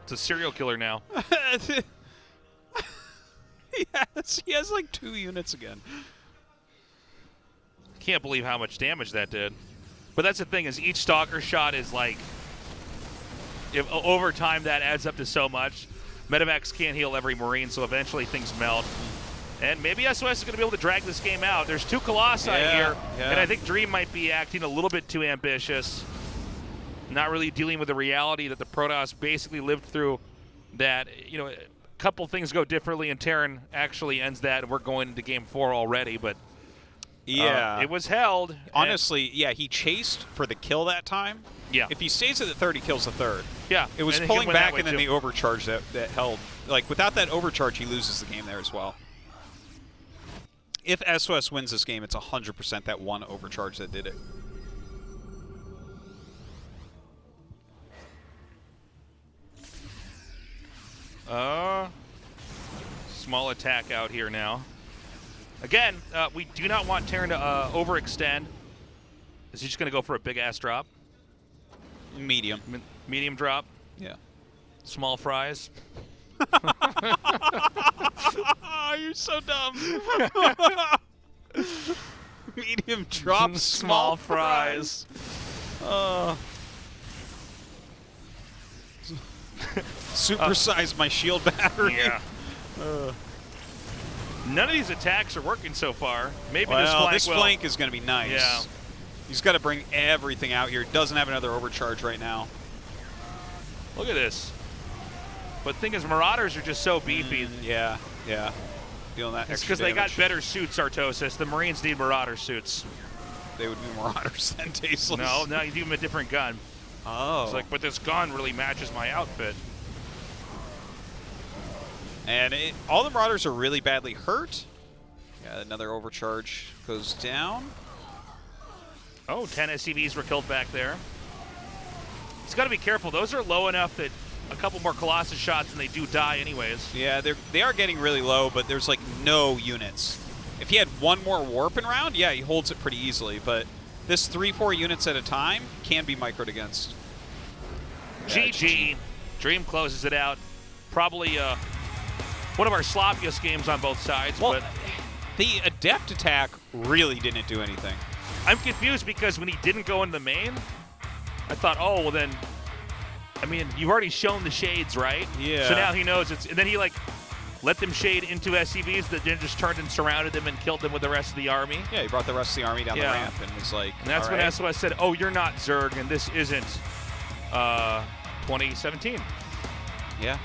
It's a serial killer now. He has like 2 units again. Can't believe how much damage that did. But that's the thing, is each Stalker shot is like, if over time that adds up to so much. Medivacs can't heal every Marine, so eventually things melt. And maybe SOS is going to be able to drag this game out. There's 2 Colossi here, and I think Dream might be acting a little bit too ambitious. Not really dealing with the reality that the Protoss basically lived through, that, a couple things go differently, and Terran actually ends that, and we're going into Game 4 already, but yeah, it was held. Honestly, yeah, he chased for the kill that time. Yeah. If he stays at the third, he kills the third. Yeah. It was pulling back and then the overcharge that held. Like, without that overcharge, he loses the game there as well. If SOS wins this game, it's 100% that one overcharge that did it. Small attack out here now. Again, we do not want Terran to overextend. Is he just going to go for a big-ass drop? Medium. Medium drop? Yeah. Small fries? Oh, you're so dumb. Medium drop, small fries. Supersize my shield battery. Yeah. None of these attacks are working so far. Maybe this flank is going to be nice. Yeah. He's got to bring everything out here. Doesn't have another overcharge right now. Look at this. But the thing is, Marauders are just so beefy. Yeah. Feeling that it's extra because they got damage. better suits, Artosis. The Marines need Marauder suits. They would be Marauders then, Tasteless. No, you give them a different gun. Oh. It's like, but this gun really matches my outfit. And all the Marauders are really badly hurt. Yeah, another overcharge goes down. Oh, 10 SCVs were killed back there. He's got to be careful. Those are low enough that a couple more Colossus shots and they do die anyways. Yeah, they are getting really low, but there's like no units. If he had one more warp in round, yeah, he holds it pretty easily. But this 3-4 units at a time can be microed against. GG. Dream closes it out. Probably one of our sloppiest games on both sides. Well, but the Adept attack really didn't do anything. I'm confused because when he didn't go into the main, I thought, oh, well then, I mean, you've already shown the shades, right? Yeah. So now he knows it's, and then he like let them shade into SCVs that then just turned and surrounded them and killed them with the rest of the army. Yeah, he brought the rest of the army down the ramp and was like, and that's all when right. SOS said, oh, you're not Zerg, and this isn't 2017. Yeah.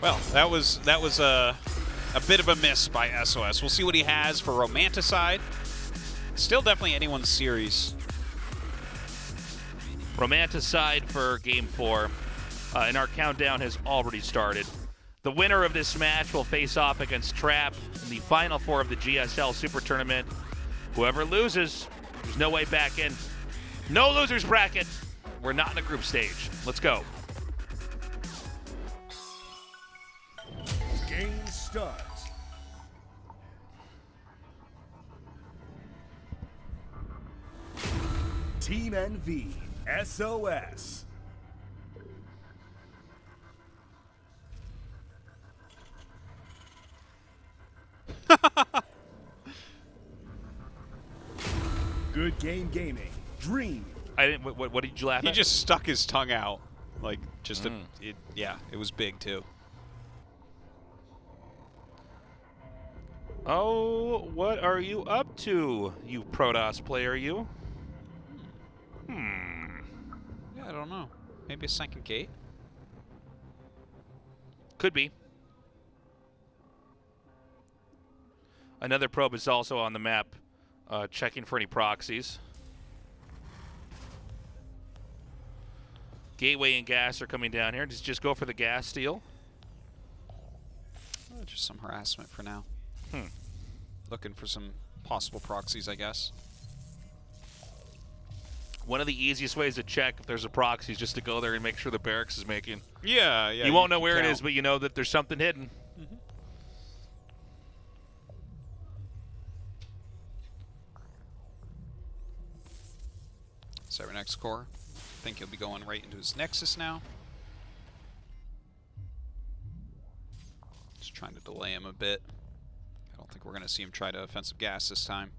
Well, that was a bit of a miss by SOS. We'll see what he has for Romanticide. Still definitely anyone's series. Romanticide for Game 4, and our countdown has already started. The winner of this match will face off against Trap in the Final 4 of the GSL SuperTournament. Whoever loses, there's no way back in. No losers bracket. We're not in a group stage. Let's go. Game start. Team NV, SOS. Good game gaming. Dream. I didn't. What did you laugh He at? just stuck his tongue out, like just yeah, it was big too. Oh, what are you up to, you Protoss player, you? Yeah, I don't know. Maybe a second gate. Could be. Another probe is also on the map, checking for any proxies. Gateway and gas are coming down here. Just go for the gas steal. Just some harassment for now. Looking for some possible proxies, I guess. One of the easiest ways to check if there's a proxy is just to go there and make sure the barracks is making. Yeah. You won't know where it is, but you know that there's something hidden. Cybernex core. I think he'll be going right into his Nexus now. Just trying to delay him a bit. I don't think we're going to see him try to offensive gas this time.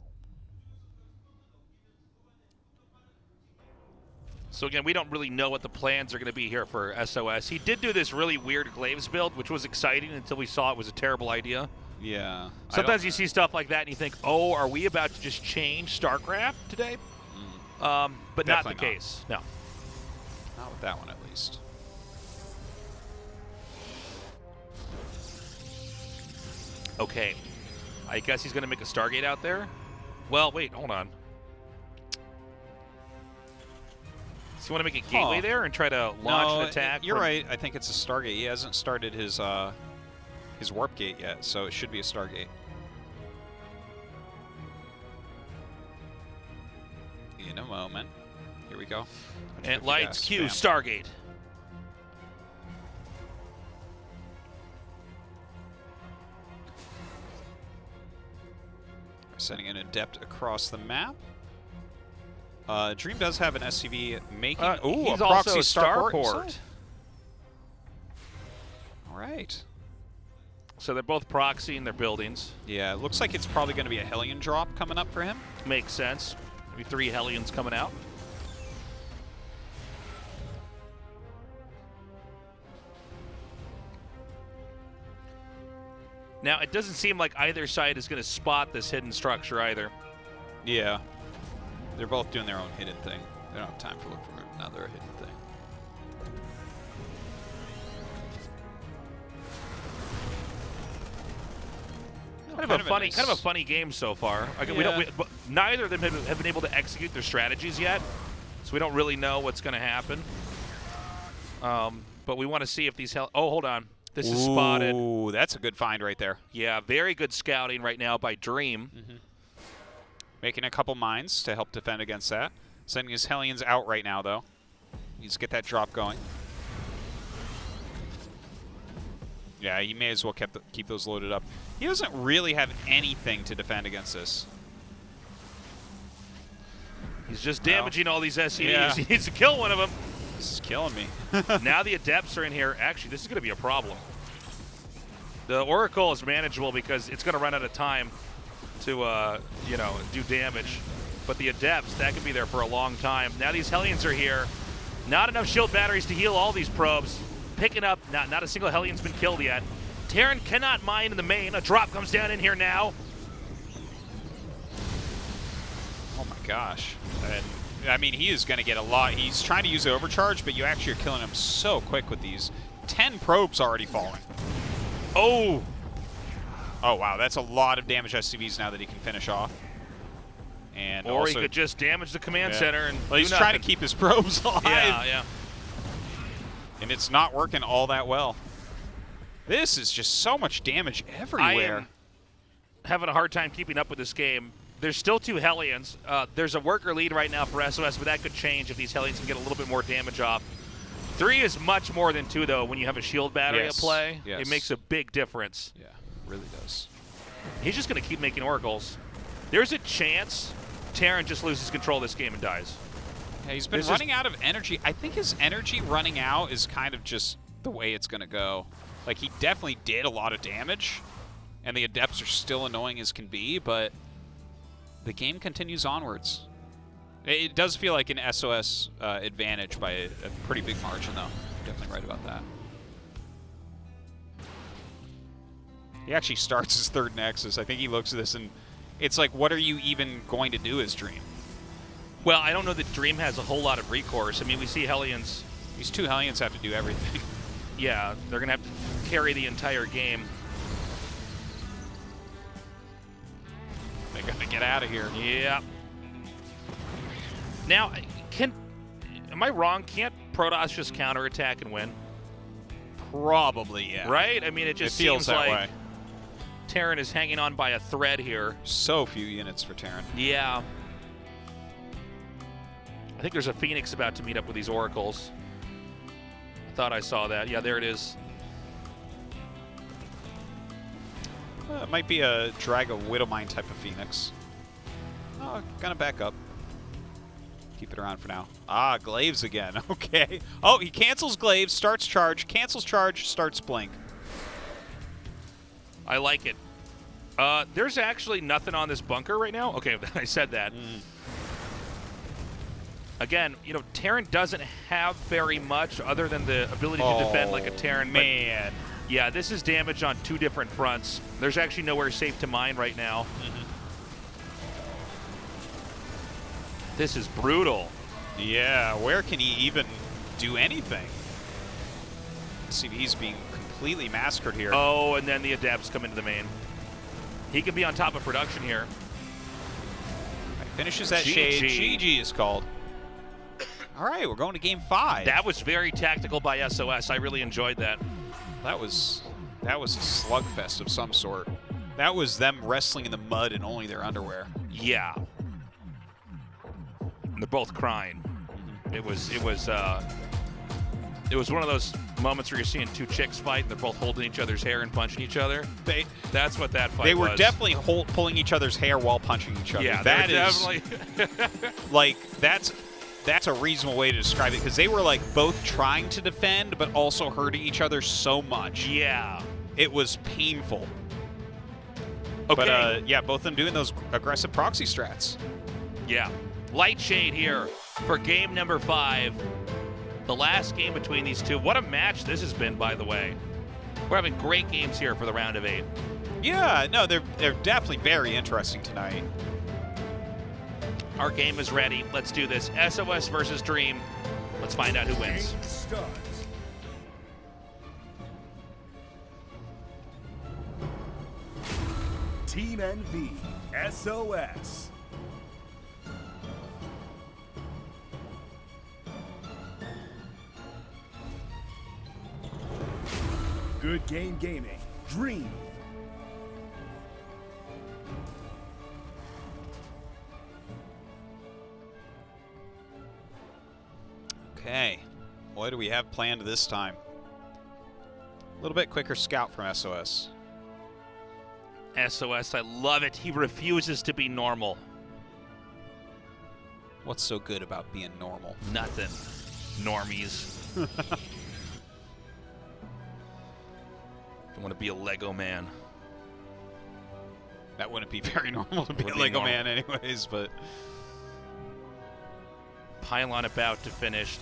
So again, we don't really know what the plans are going to be here for SOS. He did do this really weird Glaives build, which was exciting until we saw it was a terrible idea. Yeah. Sometimes you see stuff like that and you think, oh, are we about to just change StarCraft today? But not the case. No. Not with that one, at least. Okay. I guess he's going to make a Stargate out there. Well, wait, hold on. Does he want to make a gateway there and try to launch an attack? You're right. I think it's a Stargate. He hasn't started his warp gate yet, so it should be a Stargate. In a moment. Here we go. And lights, Q, Stargate. We're sending an adept across the map. Dream does have an SCV making He's a proxy also a starport. starport. All right. So they're both proxying their buildings. Yeah, it looks like it's probably going to be a Hellion drop coming up for him. Makes sense. Maybe 3 Hellions coming out. Now, it doesn't seem like either side is going to spot this hidden structure either. Yeah. They're both doing their own hidden thing. They don't have time to look for another hidden thing. Kind of a funny game so far. Neither of them have been able to execute their strategies yet, so we don't really know what's going to happen. But we want to see if these oh, hold on. This is spotted. Ooh, that's a good find right there. Yeah, very good scouting right now by Dream. Making a couple mines to help defend against that. Sending his Hellions out right now, though. Needs to get that drop going. Yeah, he may as well keep those loaded up. He doesn't really have anything to defend against this. He's just damaging all these SCVs. Yeah. He needs to kill one of them. This is killing me. Now the Adepts are in here. Actually, this is going to be a problem. The Oracle is manageable because it's going to run out of time to, do damage. But the Adepts, that could be there for a long time. Now these Hellions are here. Not enough shield batteries to heal all these probes. Picking up, not a single Hellion's been killed yet. Terran cannot mine in the main. A drop comes down in here now. Oh my gosh. I mean, he is going to get a lot. He's trying to use the overcharge, but you actually are killing him so quick with these. 10 probes already falling. Oh! Oh, wow. That's a lot of damage SCVs now that he can finish off. And or also, he could just damage the command center and well, he's do trying to nothing. keep his probes alive. Yeah. And it's not working all that well. This is just so much damage everywhere. I am having a hard time keeping up with this game. There's still 2 Hellions. There's a worker lead right now for SOS, but that could change if these Hellions can get a little bit more damage off. 3 is much more than 2, though. When you have a shield battery at play, it makes a big difference. Yeah, really does. He's just going to keep making oracles. There's a chance Terran just loses control of this game and dies. Yeah, he's been running out of energy. I think his energy running out is kind of just the way it's going to go. Like, he definitely did a lot of damage, and the Adepts are still annoying as can be, but the game continues onwards. It does feel like an SOS advantage by a pretty big margin, though. Definitely right about that. He actually starts his third Nexus. I think he looks at this, and it's like, what are you even going to do as Dream? Well, I don't know that Dream has a whole lot of recourse. I mean, we see Hellions. These two Hellions have to do everything. Yeah, they're going to have to carry the entire game. They got to get out of here. Yeah. Now, am I wrong? Can't Protoss just counterattack and win? Probably, yeah. Right? I mean, it just feels seems that like way. Terran is hanging on by a thread here. So few units for Terran. Yeah. I think there's a Phoenix about to meet up with these Oracles. I thought I saw that. Yeah, there it is. It might be a Drago Widowmine type of Phoenix. Oh, gonna back up. Keep it around for now. Ah, Glaives again. Okay. Oh, he cancels Glaives, starts charge, cancels charge, starts blink. I like it. There's actually nothing on this bunker right now. Okay, I said that. Again, you know, Terran doesn't have very much other than the ability to defend like a Terran. Man. Yeah, this is damage on two different fronts. There's actually nowhere safe to mine right now. This is brutal. Yeah, where can he even do anything? CV's being completely massacred here. Oh, and then the Adepts come into the main. He can be on top of production here. Right, finishes that GG. shade. GG is called. All right, we're going to game 5. That was very tactical by SOS. I really enjoyed that. That was a slugfest of some sort. That was them wrestling in the mud in only their underwear. Yeah. And they're both crying. It was one of those moments where you're seeing two chicks fight and they're both holding each other's hair and punching each other. That's what that fight was. They were definitely pulling each other's hair while punching each other. Yeah, that is definitely. like that's a reasonable way to describe it, because they were like both trying to defend but also hurting each other so much. Yeah. It was painful. Okay. But yeah, both of them doing those aggressive proxy strats. Yeah. Light shade here for game number 5. The last game between these two. What a match this has been, by the way. We're having great games here for the round of 8. Yeah, no, they're definitely very interesting tonight. Our game is ready. Let's do this. SOS versus Dream. Let's find out who wins. Game start. Team NV, SOS. Good Game Gaming, Dream. Okay, what do we have planned this time? A little bit quicker scout from SOS. SOS, I love it. He refuses to be normal. What's so good about being normal? Nothing. Normies. I want to be a Lego man. That wouldn't be very normal to be a Wouldn't be Lego normal. man anyways, but... Pylon about to finish.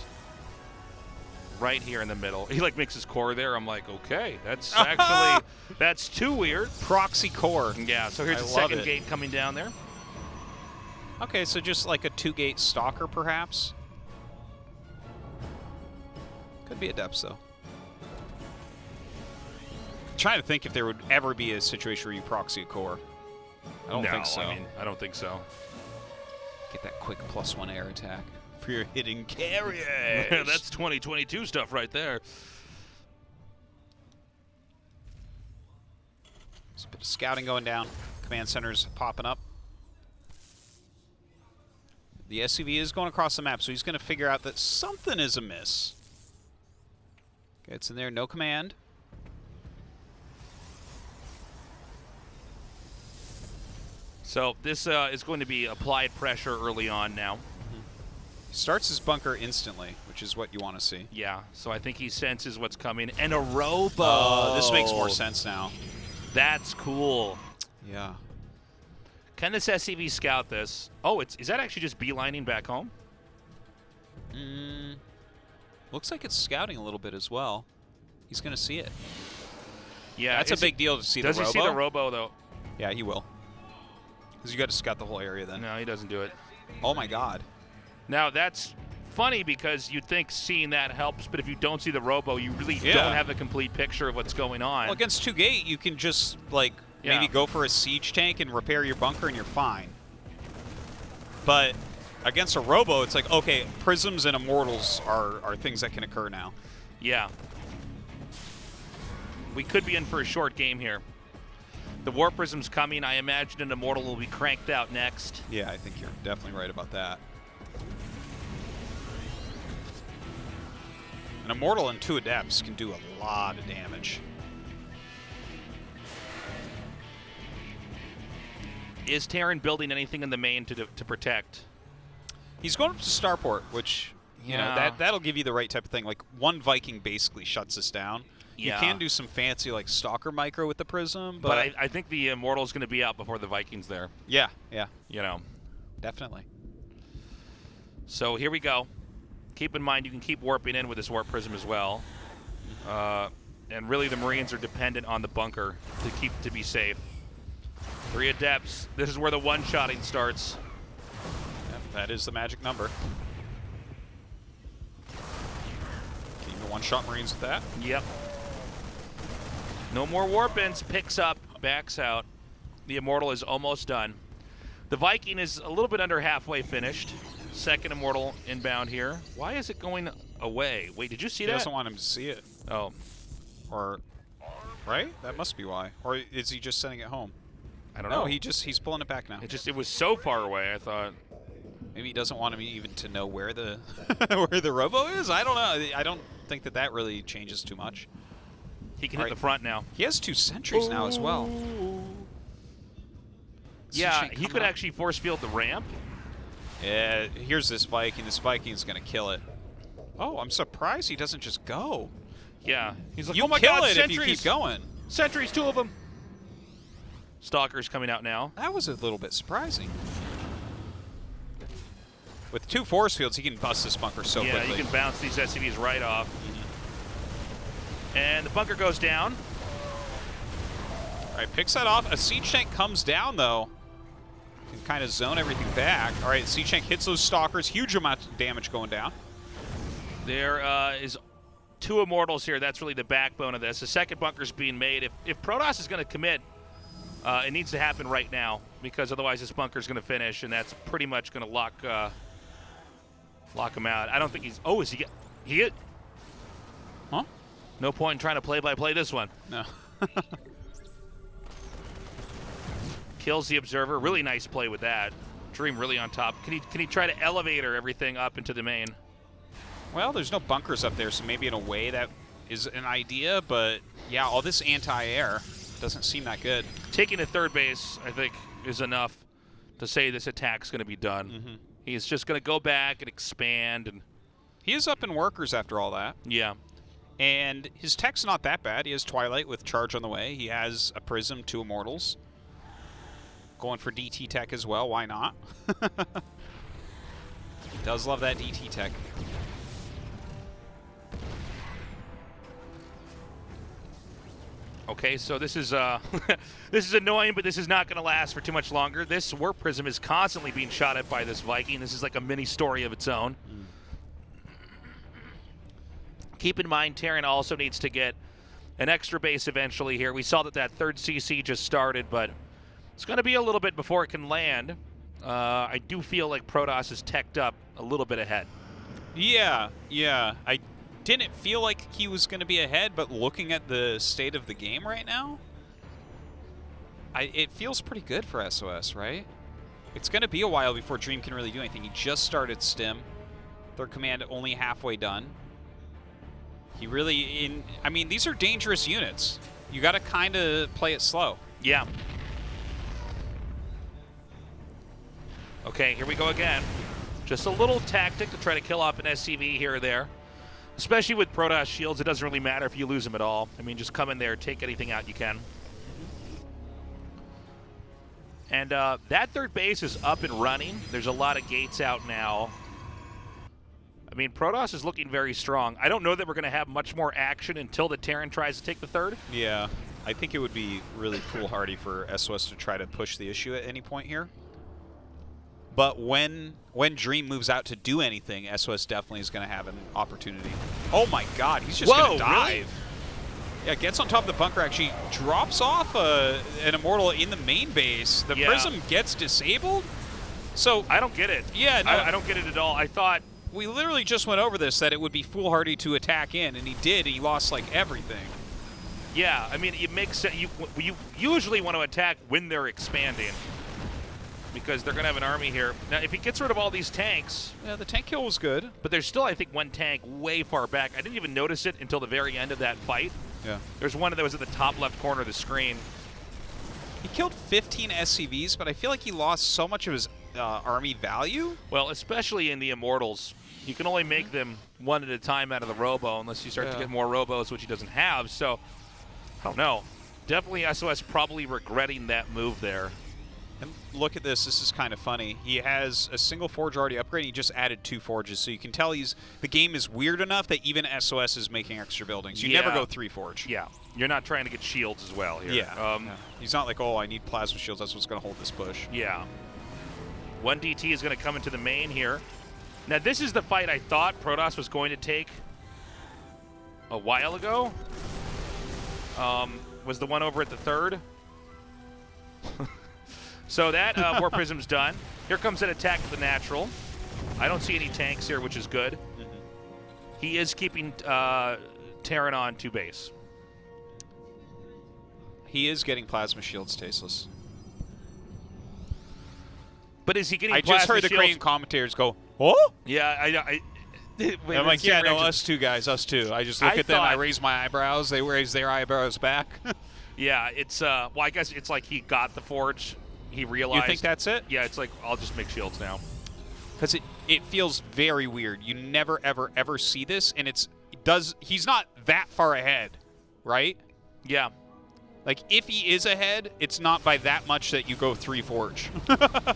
Right here in the middle. He like makes his core there. I'm like, okay, that's actually, that's too weird. Proxy core. Yeah, so here's I the love second it. gate coming down there. Okay, so just like a 2-gate stalker, perhaps? Could be Adepts, though. Trying to think if there would ever be a situation where you proxy a core. I don't think so. I mean, I don't think so. Get that quick +1 air attack for your hidden carriers. That's 2022 stuff right there. There's a bit of scouting going down. Command center's popping up. The SCV is going across the map, so he's going to figure out that something is amiss. Gets in there, no command. So this is going to be applied pressure early on now. He starts his bunker instantly, which is what you want to see. Yeah, so I think he senses what's coming. And a robo. This makes more sense now. That's cool. Yeah. Can this SCV scout this? Oh, is that actually just beelining back home? Looks like it's scouting a little bit as well. He's going to see it. Yeah, That's a big deal to see the robo. Does he see the robo, though? Yeah, he will. Because you got to scout the whole area then. No, he doesn't do it. Oh, my God. Now, that's funny because you'd think seeing that helps, but if you don't see the robo, you really don't have the complete picture of what's going on. Well, against 2-gate, you can just, like, maybe go for a siege tank and repair your bunker and you're fine. But against a robo, it's like, okay, prisms and immortals are things that can occur now. Yeah. We could be in for a short game here. The War Prism's coming. I imagine an immortal will be cranked out next. Yeah, I think you're definitely right about that. An immortal and 2 adepts can do a lot of damage. Is Terran building anything in the main to protect? He's going up to Starport, which, you know, that'll give you the right type of thing. Like, one Viking basically shuts us down. Yeah. You can do some fancy, like, Stalker Micro with the Prism, but I think the Immortal's going to be out before the Viking's there. Yeah. You know. Definitely. So here we go. Keep in mind you can keep warping in with this Warp Prism as well. And really the Marines are dependent on the bunker to be safe. 3 Adepts. This is where the one-shotting starts. Yep, that is the magic number. Can you one-shot Marines with that? Yep. No more warp-ins. Picks up, backs out. The Immortal is almost done. The Viking is a little bit under halfway finished. Second Immortal inbound here. Why is it going away? Wait, did you see that? He doesn't want him to see it. Oh. Or, right? That must be why. Or is he just sending it home? I don't know. No, he's pulling it back now. It was so far away, I thought. Maybe he doesn't want him even to know where the where the robo is. I don't know. I don't think that really changes too much. He can hit the front now. He has 2 sentries now as well. Yeah, he could actually force field the ramp. Yeah, here's this Viking. This Viking's gonna kill it. Oh, I'm surprised he doesn't just go. Yeah, he's like, you oh my kill God, it sentries. if you keep going. Sentries, 2 of them. Stalker's coming out now. That was a little bit surprising. With 2 force fields, he can bust this bunker so quickly. Yeah, you can bounce these SCVs right off. And the bunker goes down. All right, picks that off. A siege tank comes down, though. Can kind of zone everything back. All right, siege tank hits those stalkers. Huge amount of damage going down. There is 2 Immortals here. That's really the backbone of this. The second bunker's being made. If Protoss is going to commit, it needs to happen right now, because otherwise this bunker's going to finish, and that's pretty much going to lock him out. I don't think he's... Oh, is he... He hit... Huh? No point in trying to play-by-play this one. No. Kills the Observer. Really nice play with that. Dream really on top. Can he try to elevator everything up into the main? Well, there's no bunkers up there, so maybe in a way that is an idea, but yeah, all this anti-air doesn't seem that good. Taking a third base, I think, is enough to say this attack's going to be done. He's just going to go back and expand. And he is up in workers after all that. Yeah. And his tech's not that bad. He has Twilight with charge on the way. He has a Prism, 2 Immortals. Going for DT tech as well. Why not? He does love that DT tech. Okay, so this is this is annoying, but this is not going to last for too much longer. This Warp Prism is constantly being shot at by this Viking. This is like a mini story of its own. Keep in mind, Terran also needs to get an extra base eventually here. We saw that 3rd CC just started, but it's going to be a little bit before it can land. I do feel like Protoss is teched up a little bit ahead. Yeah. I didn't feel like he was going to be ahead, but looking at the state of the game right now, it feels pretty good for SOS, right? It's going to be a while before Dream can really do anything. He just started Stim. 3rd Command only halfway done. He really, I mean, these are dangerous units. You got to kind of play it slow. Yeah. Okay, here we go again. Just a little tactic to try to kill off an SCV here or there. Especially with Protoss shields, it doesn't really matter if you lose them at all. I mean, just come in there, take anything out you can. And that third base is up and running. There's a lot of gates out now. I mean, Protoss is looking very strong. I don't know that we're going to have much more action until the Terran tries to take the third. Yeah, I think it would be really foolhardy for SOS to try to push the issue at any point here. But when Dream moves out to do anything, SOS definitely is going to have an opportunity. Oh my God, he's just going to dive. Really? Yeah, gets on top of the bunker, actually drops off an Immortal in the main base. The Prism gets disabled. So I don't get it. Yeah, no, I don't get it at all. I thought we literally just went over this, that it would be foolhardy to attack in, and he did. He lost like everything. Yeah, I mean, it makes sense. You usually want to attack when they're expanding, because they're going to have an army here. Now, if he gets rid of all these tanks... Yeah, the tank kill was good. But there's still, I think, one tank way far back. I didn't even notice it until the very end of that fight. Yeah. There's one that was at the top left corner of the screen. He killed 15 SCVs, but I feel like he lost so much of his army value. Well, especially in the Immortals. You can only make them one at a time out of the Robo unless you start to get more Robos, which he doesn't have. So, I don't know. Definitely SOS probably regretting that move there. And look at this. This is kind of funny. He has a single forge already upgraded. He just added 2 forges, so you can tell the game is weird enough that even SOS is making extra buildings. You never go 3 forge. Yeah, you're not trying to get shields as well here. Yeah. He's not like, oh, I need plasma shields. That's what's going to hold this push. Yeah. 1 DT is going to come into the main here. Now, this is the fight I thought Protoss was going to take a while ago. Was the one over at the third. So that War Prism's done. Here comes an attack with the natural. I don't see any tanks here, which is good. He is keeping Terran on to base. He is getting plasma shields, Tasteless. But is he getting I plasma just heard the shields? Korean commentators go, oh? Yeah, I'm like, yeah, no, us two guys, us two. I just look at them, I raise my eyebrows, they raise their eyebrows back. Yeah, it's, well, I guess it's like he got the forge. He realized. You think that's it? Yeah, it's like, I'll just make shields now. Because it feels very weird. You never, ever, ever see this, and he's not that far ahead, right? Yeah. Like, if he is ahead, it's not by that much that you go 3 forge.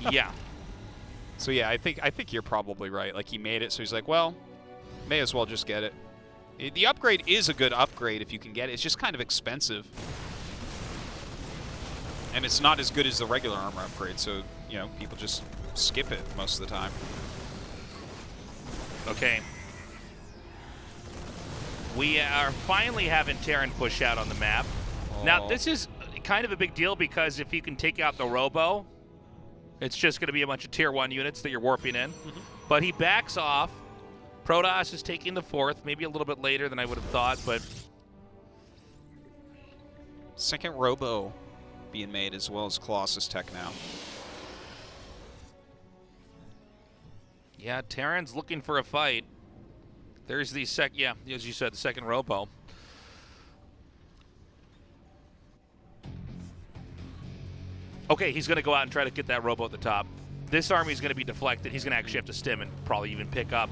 Yeah. So yeah, I think you're probably right. Like, he made it, so he's like, well, may as well just get it. The upgrade is a good upgrade if you can get it. It's just kind of expensive. And it's not as good as the regular armor upgrade, so, you know, people just skip it most of the time. Okay. We are finally having Terran push out on the map. Oh. Now, this is kind of a big deal because if you can take out the Robo, it's just going to be a bunch of Tier 1 units that you're warping in. But he backs off. Protoss is taking the 4th, maybe a little bit later than I would have thought, but... Second Robo being made, as well as Colossus Tech now. Yeah, Terran's looking for a fight. There's the yeah, as you said, the second Robo. Okay, he's going to go out and try to get that Robo at the top. This army is going to be deflected. He's going to actually have to stim and probably even pick up.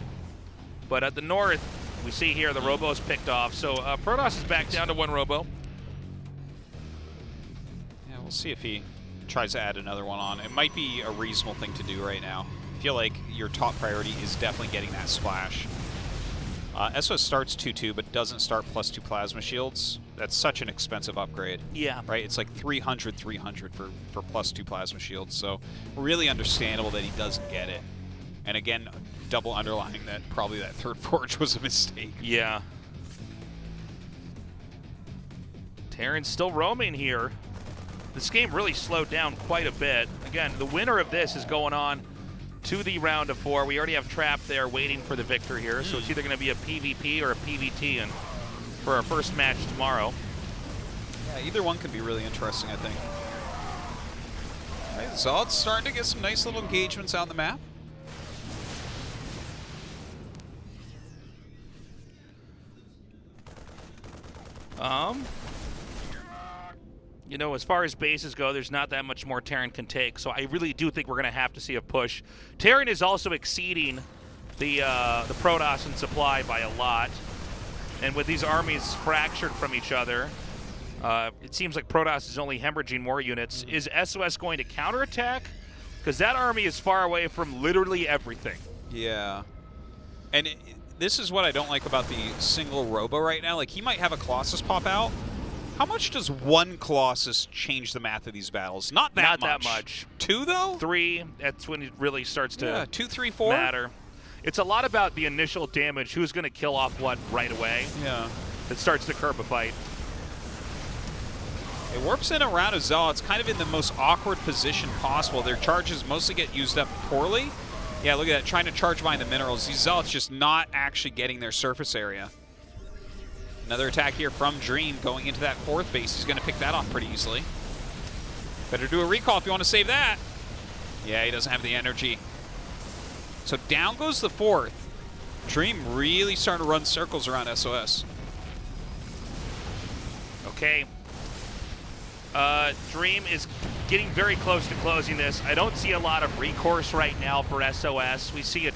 But at the north, we see here the Robo's picked off. So Protoss is back down to 1 Robo. Yeah, we'll see if he tries to add another one on. It might be a reasonable thing to do right now. I feel like your top priority is definitely getting that splash. SOS starts 2-2, but doesn't start +2 plasma shields. That's such an expensive upgrade. Yeah. Right? It's like 300 for +2 plasma shields. So really understandable that he doesn't get it. And again, double underlining that probably that 3rd forge was a mistake. Yeah. Terran's still roaming here. This game really slowed down quite a bit. Again, the winner of this is going on to the round of 4. We already have Trap there waiting for the victor here, so it's either going to be a PvP or a PvT and for our first match tomorrow. Yeah, either one could be really interesting, I think. All right, so it's starting to get some nice little engagements out on the map. You know, as far as bases go, there's not that much more Terran can take, so I really do think we're going to have to see a push. Terran is also exceeding the Protoss in supply by a lot, and with these armies fractured from each other, it seems like Protoss is only hemorrhaging more units. Is SOS going to counterattack? Because that army is far away from literally everything. Yeah. And this is what I don't like about the single Robo right now. Like, he might have a Colossus pop out. How much does one Colossus change the math of these battles? Not that much. 2, though? 3, that's when it really starts to 2, 3, 4? matter. It's a lot about the initial damage, who's going to kill off what right away. Yeah. That starts to curb a fight. It warps in around a Zealot's kind of in the most awkward position possible. Their charges mostly get used up poorly. Yeah, look at that, trying to charge behind the minerals. These Zealots just not actually getting their surface area. Another attack here from Dream going into that 4th base. He's going to pick that off pretty easily. Better do a recall if you want to save that. Yeah, he doesn't have the energy. So down goes the 4th. Dream really starting to run circles around SOS. Okay. Dream is getting very close to closing this. I don't see a lot of recourse right now for SOS. We see it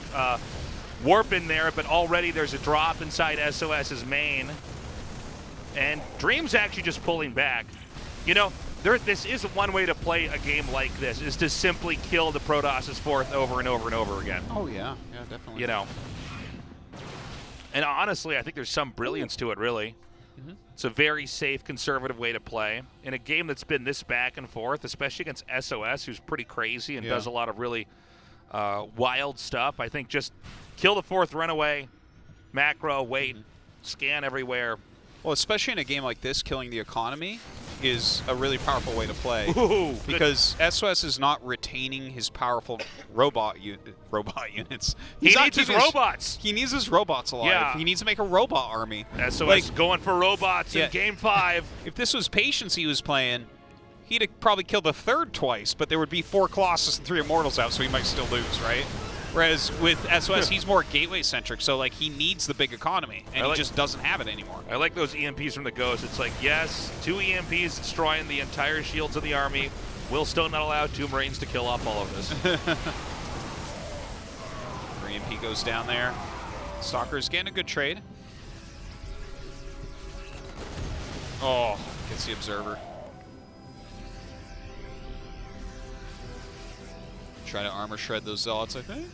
warp in there, but already there's a drop inside SOS's main. And Dream's actually just pulling back. You know, this is one way to play a game like this, is to simply kill the Protoss's 4th over and over and over again. Oh, yeah. Yeah, definitely. You know. And honestly, I think there's some brilliance to it, really. Mm-hmm. It's a very safe, conservative way to play. In a game that's been this back and forth, especially against SOS, who's pretty crazy and does a lot of really wild stuff, I think just kill the 4th, run away, macro, wait, scan everywhere. Well, especially in a game like this, killing the economy is a really powerful way to play. Ooh, because SOS is not retaining his powerful robot units. He needs his robots. He needs his robots alive. Yeah. He needs to make a robot army. SOS going for robots in Game 5. If this was Patience he was playing, he'd have probably killed the 3rd twice, but there would be 4 Colossus and 3 Immortals out, so he might still lose, right? Whereas with SOS, he's more gateway-centric, so like he needs the big economy, and he just doesn't have it anymore. I like those EMPs from the Ghost. It's like, yes, 2 EMPs destroying the entire shields of the army. We'll still not allow 2 Marines to kill off all of this. EMP goes down there. Stalker's getting a good trade. Oh, gets the Observer. Try to armor shred those Zealots, I think.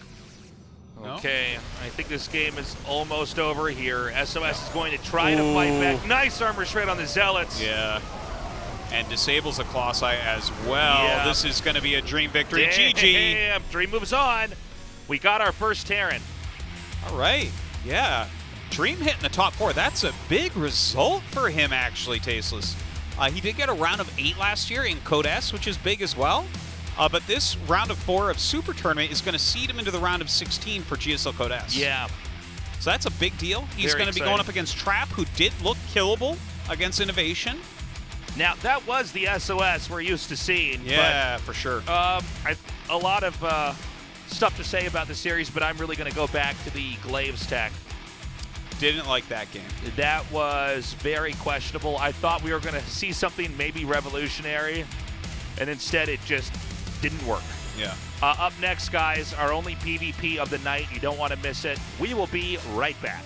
Okay, I think this game is almost over here. SOS is going to try to fight back. Nice armor shred on the Zealots. Yeah. And disables the Colossi as well. Yeah. This is going to be a Dream victory. Damn. GG. Dream moves on. We got our first Terran. All right. Yeah. Dream hitting the top 4. That's a big result for him, actually, Tasteless. He did get a round of 8 last year in Code S, which is big as well. But this round of 4 of Super Tournament is going to seed him into the round of 16 for GSL Code S. Yeah. So that's a big deal. He's going to be going up against Trap, who did look killable against Innovation. Now, that was the SOS we're used to seeing. Yeah, for sure. A lot of stuff to say about the series, but I'm really going to go back to the Glaives tech. Didn't like that game. That was very questionable. I thought we were going to see something maybe revolutionary, and instead it just didn't work. Yeah. Up next, guys, our only PvP of the night. You don't want to miss it. We will be right back.